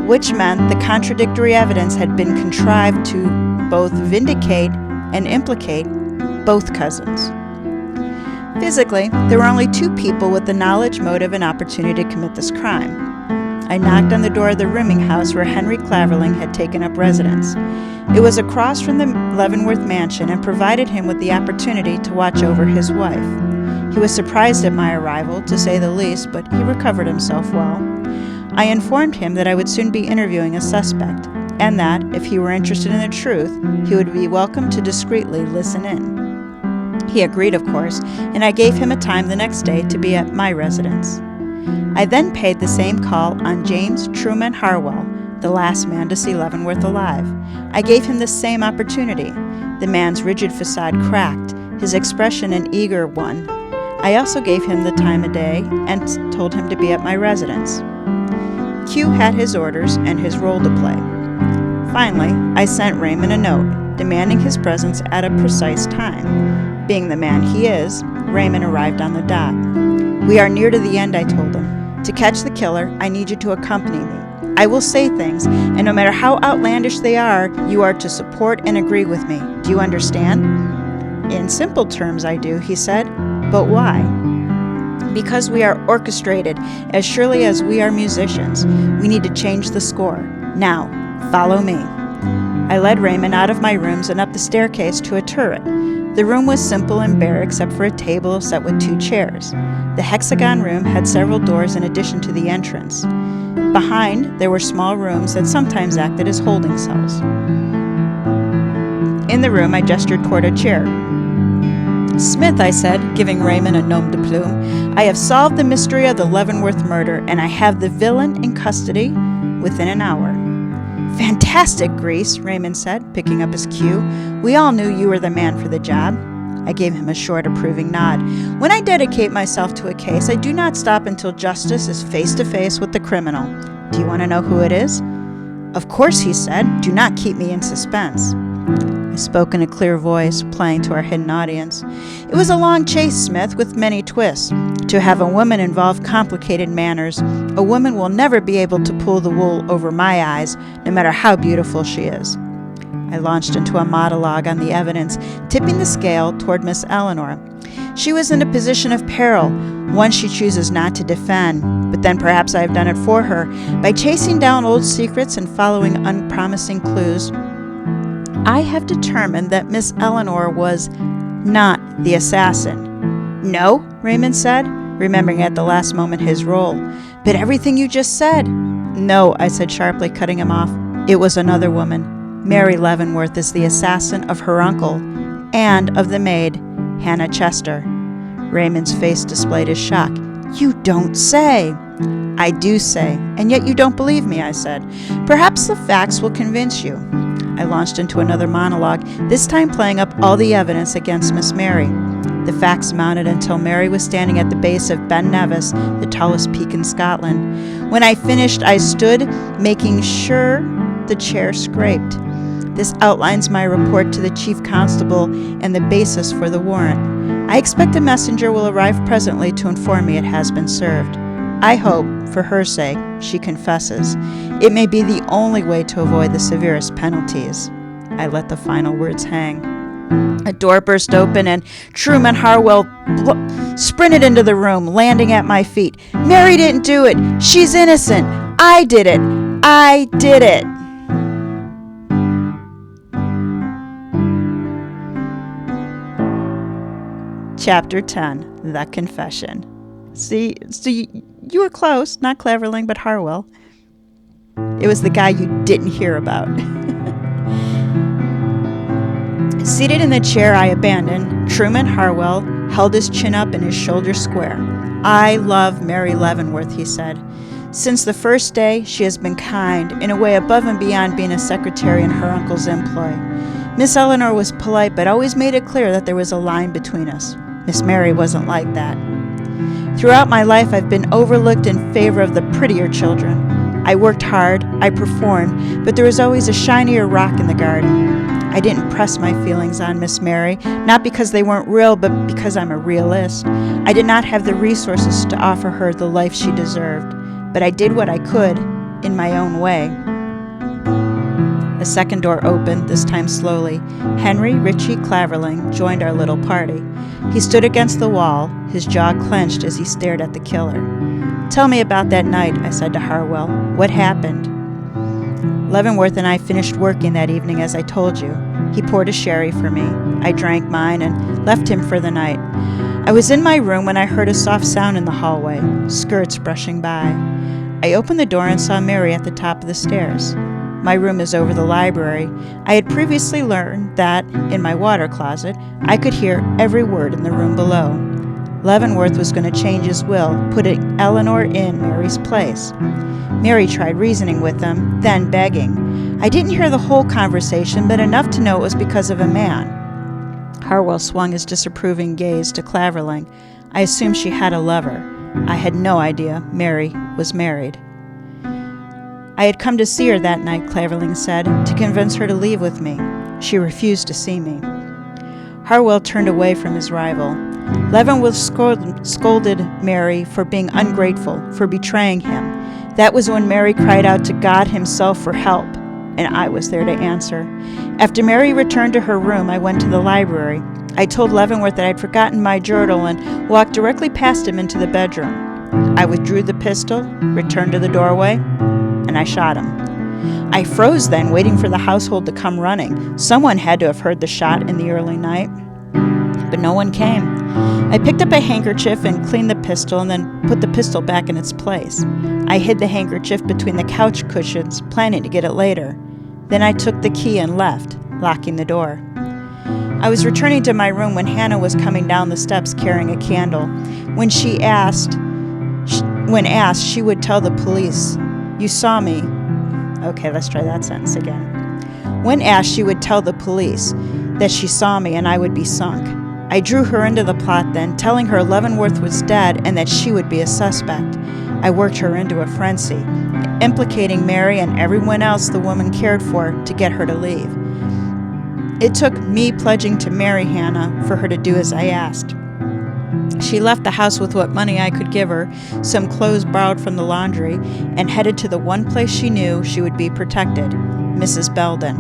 which meant the contradictory evidence had been contrived to both vindicate and implicate both cousins. Physically, there were only two people with the knowledge, motive, and opportunity to commit this crime. I knocked on the door of the rooming house where Henry Clavering had taken up residence. It was across from the Leavenworth mansion and provided him with the opportunity to watch over his wife. He was surprised at my arrival, to say the least, but he recovered himself well. I informed him that I would soon be interviewing a suspect, and that, if he were interested in the truth, he would be welcome to discreetly listen in. He agreed, of course, and I gave him a time the next day to be at my residence. I then paid the same call on James Truman Harwell, the last man to see Leavenworth alive. I gave him the same opportunity. The man's rigid facade cracked, his expression an eager one. I also gave him the time of day and told him to be at my residence. Q had his orders and his role to play. Finally, I sent Raymond a note, demanding his presence at a precise time. Being the man he is, Raymond arrived on the dot. "We are near to the end," I told him. "To catch the killer, I need you to accompany me. I will say things, and no matter how outlandish they are, you are to support and agree with me. Do you understand?" "In simple terms, I do," he said. "But why?" "Because we are orchestrated, as surely as we are musicians. We need to change the score. Now, follow me." I led Raymond out of my rooms and up the staircase to a turret. The room was simple and bare except for a table set with 2 chairs. The hexagon room had several doors in addition to the entrance. Behind, there were small rooms that sometimes acted as holding cells. In the room, I gestured toward a chair. "Smith," I said, giving Raymond a nom de plume, "I have solved the mystery of the Leavenworth murder, and I have the villain in custody within an hour." "Fantastic, Gryce," Raymond said, picking up his cue. "We all knew you were the man for the job." I gave him a short, approving nod. "When I dedicate myself to a case, I do not stop until justice is face to face with the criminal. Do you want to know who it is?" "Of course," he said. "Do not keep me in suspense." I spoke in a clear voice, playing to our hidden audience. "It was a long chase, Smith, with many twists. To have a woman involve complicated manners, a woman will never be able to pull the wool over my eyes, no matter how beautiful she is." I launched into a monologue on the evidence, tipping the scale toward Miss Eleanor. She was in a position of peril, one she chooses not to defend, but then perhaps I have done it for her. By chasing down old secrets and following unpromising clues, I have determined that Miss Eleanor was not the assassin. "No," Raymond said, remembering at the last moment his role. "But everything you just said." "No," I said sharply, cutting him off. "It was another woman. Mary Leavenworth is the assassin of her uncle and of the maid, Hannah Chester." Raymond's face displayed his shock. "You don't say." "I do say, and yet you don't believe me," I said. "Perhaps the facts will convince you." I launched into another monologue, this time playing up all the evidence against Miss Mary. The facts mounted until Mary was standing at the base of Ben Nevis, the tallest peak in Scotland. When I finished, I stood, making sure the chair scraped. This outlines my report to the Chief Constable and the basis for the warrant. I expect a messenger will arrive presently to inform me it has been served. I hope, for her sake, she confesses. It may be the only way to avoid the severest penalties. I let the final words hang. A door burst open and Truman Harwell sprinted into the room, landing at my feet. "Mary didn't do it. She's innocent. I did it. I did it." Chapter 10, The Confession. See, so you were close, not Cleverling, but Harwell. It was the guy you didn't hear about. Seated in the chair I abandoned, Truman Harwell held his chin up and his shoulders square. "I love Mary Leavenworth," he said. "Since the first day, she has been kind, in a way above and beyond being a secretary in her uncle's employ. Miss Eleanor was polite, but always made it clear that there was a line between us. Miss Mary wasn't like that. Throughout my life, I've been overlooked in favor of the prettier children. I worked hard, I performed, but there was always a shinier rock in the garden. I didn't press my feelings on Miss Mary, not because they weren't real, but because I'm a realist. I did not have the resources to offer her the life she deserved, but I did what I could in my own way." A second door opened, this time slowly. Henry Ritchie Clavering joined our little party. He stood against the wall, his jaw clenched as he stared at the killer. "Tell me about that night," I said to Harwell. "What happened?" "Leavenworth and I finished working that evening as I told you. He poured a sherry for me. I drank mine and left him for the night. I was in my room when I heard a soft sound in the hallway, skirts brushing by. I opened the door and saw Mary at the top of the stairs. My room is over the library. I had previously learned that, in my water closet, I could hear every word in the room below. Leavenworth was going to change his will, putting Eleanor in Mary's place. Mary tried reasoning with him, then begging. I didn't hear the whole conversation, but enough to know it was because of a man." Harwell swung his disapproving gaze to Clavering. "I assumed she had a lover. I had no idea Mary was married." "I had come to see her that night," Clavering said, "to convince her to leave with me. She refused to see me." Harwell turned away from his rival. "Leavenworth scolded Mary for being ungrateful, for betraying him. That was when Mary cried out to God himself for help, and I was there to answer. After Mary returned to her room, I went to the library. I told Leavenworth that I'd forgotten my journal and walked directly past him into the bedroom. I withdrew the pistol, returned to the doorway, and I shot him. I froze then, waiting for the household to come running. Someone had to have heard the shot in the early night, but no one came. I picked up a handkerchief and cleaned the pistol and then put the pistol back in its place. I hid the handkerchief between the couch cushions, planning to get it later. Then I took the key and left, locking the door. I was returning to my room when Hannah was coming down the steps carrying a candle. When asked, she would tell the police, "You saw me." Okay, let's try that sentence again. When asked, she would tell the police that she saw me and I would be sunk. I drew her into the plot then, telling her Leavenworth was dead and that she would be a suspect. I worked her into a frenzy, implicating Mary and everyone else the woman cared for to get her to leave. It took me pledging to marry Hannah for her to do as I asked. She left the house with what money I could give her, some clothes borrowed from the laundry, and headed to the one place she knew she would be protected, Mrs. Belden.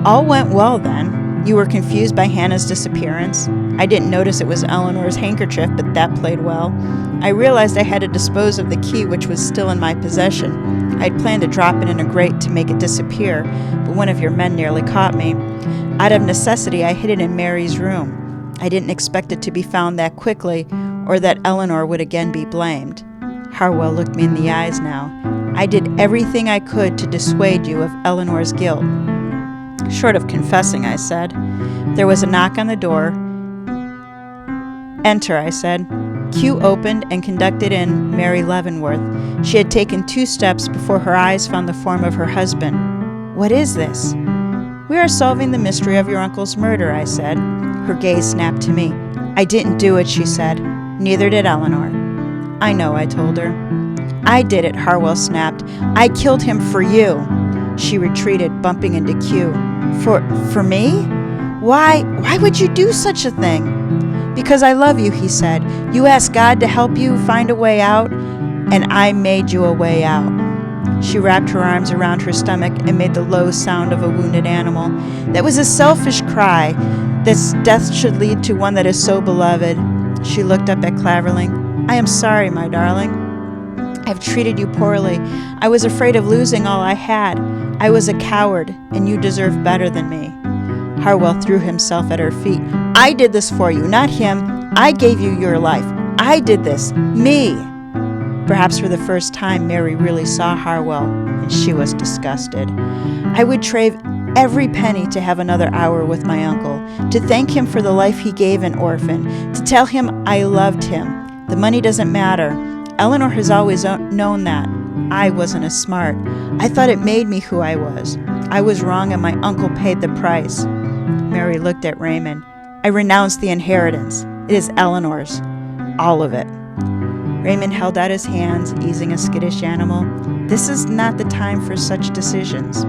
All went well then. You were confused by Hannah's disappearance. I didn't notice it was Eleanor's handkerchief, but that played well. I realized I had to dispose of the key, which was still in my possession. I'd planned to drop it in a grate to make it disappear, but one of your men nearly caught me. Out of necessity, I hid it in Mary's room. I didn't expect it to be found that quickly, or that Eleanor would again be blamed. Harwell looked me in the eyes now. I did everything I could to dissuade you of Eleanor's guilt. Short of confessing, I said. There was a knock on the door. Enter, I said. Q opened and conducted in Mary Leavenworth. She had taken 2 steps before her eyes found the form of her husband. What is this? We are solving the mystery of your uncle's murder, I said. Her gaze snapped to me. I didn't do it, she said. Neither did Eleanor. I know, I told her. I did it, Harwell snapped. I killed him for you. She retreated, bumping into Q. For me? Why would you do such a thing? Because I love you, he said. You asked God to help you find a way out, and I made you a way out. She wrapped her arms around her stomach and made the low sound of a wounded animal. That was a selfish cry, that death should lead to one that is so beloved. She looked up at Clavering. I am sorry, my darling. I've treated you poorly. I was afraid of losing all I had. I was a coward, and you deserve better than me. Harwell threw himself at her feet. I did this for you, not him. I gave you your life. I did this. Me. Perhaps for the first time, Mary really saw Harwell, and she was disgusted. I would trade every penny to have another hour with my uncle, to thank him for the life he gave an orphan, to tell him I loved him. The money doesn't matter. Eleanor has always known that. I wasn't as smart. I thought it made me who I was. I was wrong and my uncle paid the price. Mary looked at Raymond. I renounced the inheritance. It is Eleanor's. All of it. Raymond held out his hands, easing a skittish animal. This is not the time for such decisions.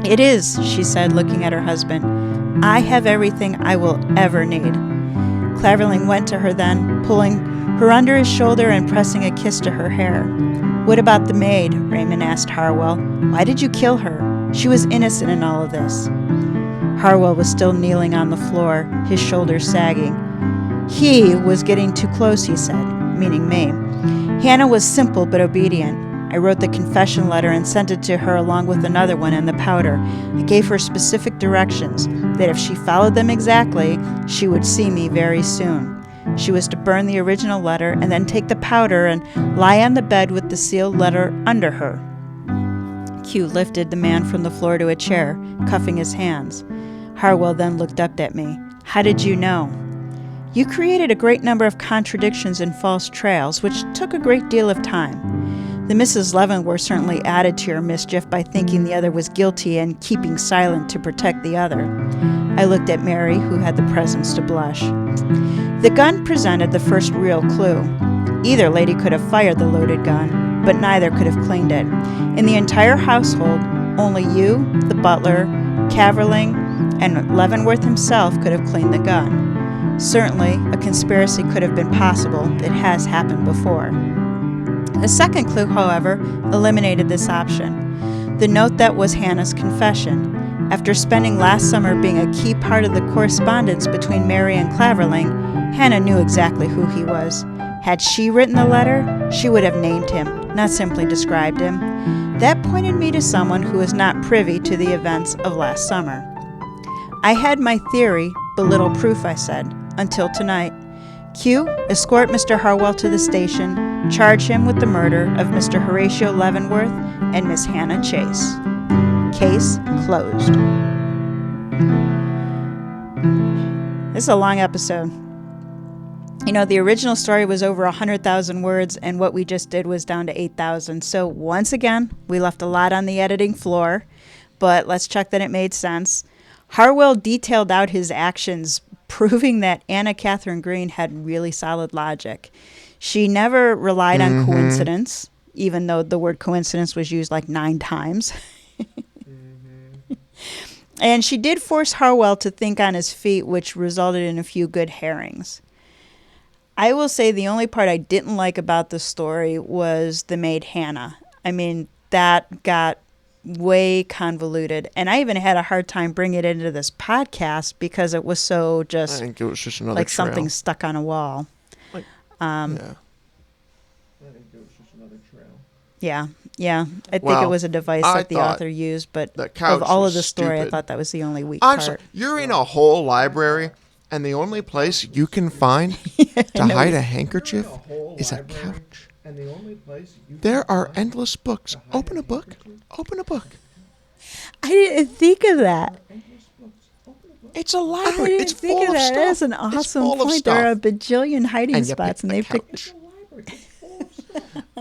It is, she said, looking at her husband. I have everything I will ever need. Clavering went to her then, pulling her under his shoulder and pressing a kiss to her hair. What about the maid? Raymond asked Harwell. Why did you kill her? She was innocent in all of this. Harwell was still kneeling on the floor, his shoulders sagging. He was getting too close, he said, meaning me. Hannah was simple but obedient. I wrote the confession letter and sent it to her along with another one and the powder. I gave her specific directions, that if she followed them exactly, she would see me very soon. She was to burn the original letter and then take the powder and lie on the bed with the sealed letter under her. Q lifted the man from the floor to a chair, cuffing his hands. Harwell then looked up at me. How did you know? You created a great number of contradictions and false trails, which took a great deal of time. The Mrs. Leavenworth certainly added to your mischief by thinking the other was guilty and keeping silent to protect the other. I looked at Mary, who had the presence to blush. The gun presented the first real clue. Either lady could have fired the loaded gun, but neither could have cleaned it. In the entire household, only you, the butler, Caverling, and Leavenworth himself could have cleaned the gun. Certainly, a conspiracy could have been possible. It has happened before. The second clue, however, eliminated this option. The note that was Hannah's confession. After spending last summer being a key part of the correspondence between Mary and Claverling, Hannah knew exactly who he was. Had she written the letter, she would have named him, not simply described him. That pointed me to someone who was not privy to the events of last summer. I had my theory, but little proof, I said, until tonight. Q, escort Mr. Harwell to the station, charge him with the murder of Mr. Horatio Leavenworth and Miss Hannah Chase. Case closed. This is a long episode. You know, the original story was over 100,000 words, and what we just did was down to 8,000. So once again, we left a lot on the editing floor, but let's check that it made sense. Harwell detailed out his actions, proving that Anna Katherine Green had really solid logic. She never relied on coincidence, even though the word coincidence was used like 9 times. And she did force Harwell to think on his feet, which resulted in a few good herrings. I will say the only part I didn't like about the story was the maid Hannah. I mean, that got way convoluted. And I even had a hard time bringing it into this podcast because it was so just,
I think it was just another
like
trail.
something stuck on a wall.
Yeah.
I think it was just another trail.
Yeah. I think
Well,
it was a device
I
that the
thought
author used, but
the couch
of all
was
of the story, I
stupid.
thought that was the only weak
I'm
part.
sorry. You're in a whole library, and the only place you can find to hide a handkerchief
A whole
is a
library,
couch.
And the only place you
There
can
are
find
endless books.
to hide
Open a book.
handkerchief,
Open a book.
I didn't think of that.
endless books. Open a book.
It's a
I
library.
didn't
It's
think
full
of
of
that.
stuff.
That is an
It's
awesome
full of
point. There are a
stuff.
bajillion hiding
And you
spots,
pick
and
the
they picked.
couch.
It's a library. It's full of stuff.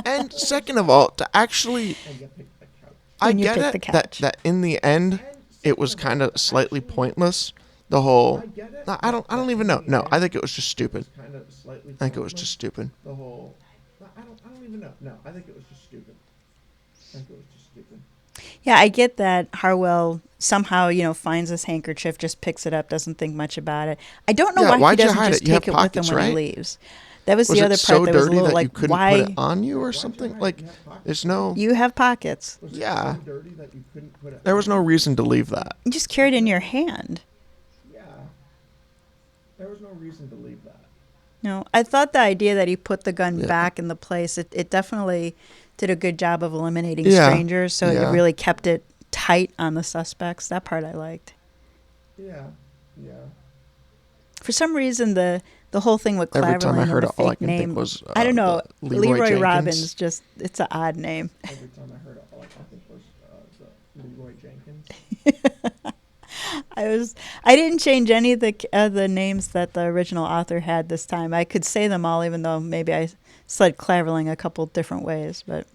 And second of all, to actually,
And you pick the couch.
I
And you
get
pick
it
the
that
couch.
that in the end, it was kind of slightly pointless. The whole.
I get it.
No, I don't even know. No, I think it was just stupid.
Kind of slightly.
I think it was
pointless.
just stupid.
The whole. No, I don't even know. No, I think it was just stupid. I think it was just stupid.
Yeah, I get that Harwell somehow, finds this handkerchief, just picks it up, doesn't think much about it. I don't know
Yeah,
why he
why'd you
doesn't
hide
just
it? You have
take it with him
pockets,
when he
right?
leaves. That was
Was
the
it
other
so
part that was a
dirty
little
that you
like,
couldn't
why
put it on you or something? Like, there's no.
you have pockets?
Was it
Yeah.
so dirty that you couldn't put it?
There was no reason to leave that.
You just carry it in your hand.
Yeah. There was no reason to leave that.
No, I thought the idea that he put the gun
Yeah.
back in the place, it definitely did a good job of eliminating
Yeah.
strangers, so
Yeah.
it really kept it tight on the suspects. That part I liked.
Yeah. Yeah.
For some reason, the whole thing with
Every time I
Claverling
heard
and
it,
the
all I
fake
can
name,
think was
I don't know,
the Leroy Jenkins.
Robbins, just, it's an odd name.
Every time I heard it, all I could think was the Leroy Jenkins.
I didn't change any of the names that the original author had this time. I could say them all, even though maybe I said Cleverling a couple different ways. But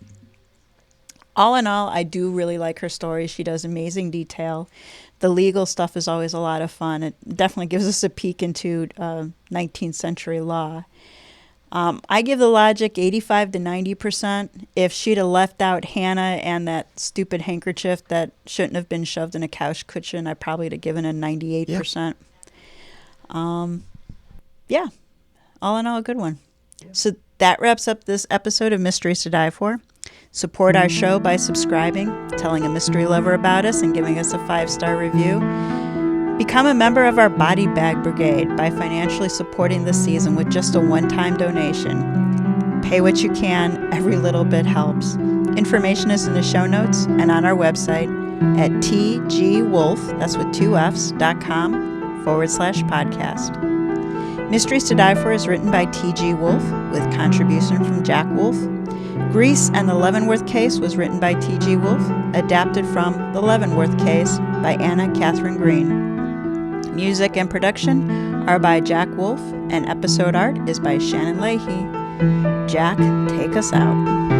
all in all, I do really like her story. She does amazing detail. The legal stuff is always a lot of fun. It definitely gives us a peek into 19th century law. I give the logic 85 to 90%. If she'd have left out Hannah and that stupid handkerchief that shouldn't have been shoved in a couch cushion, I probably would have given a 98%. Yeah, all in all, a good one. So that wraps up this episode of Mysteries to Die For. Support our show by subscribing, telling a mystery lover about us, and giving us a 5-star review. Become a member of our Body Bag Brigade by financially supporting this season with just a one-time donation. Pay what you can. Every little bit helps. Information is in the show notes and on our website at tgwolff, that's with 2 Fs.com/podcast. Mysteries to Die For is written by TG Wolff with contribution from Jack Wolff. Gryce and the Leavenworth Case was written by TG Wolff, adapted from The Leavenworth Case by Anna Katherine Green. Music and production are by Jack Wolff, and episode art is by Shannon Leahy. Jack, take us out.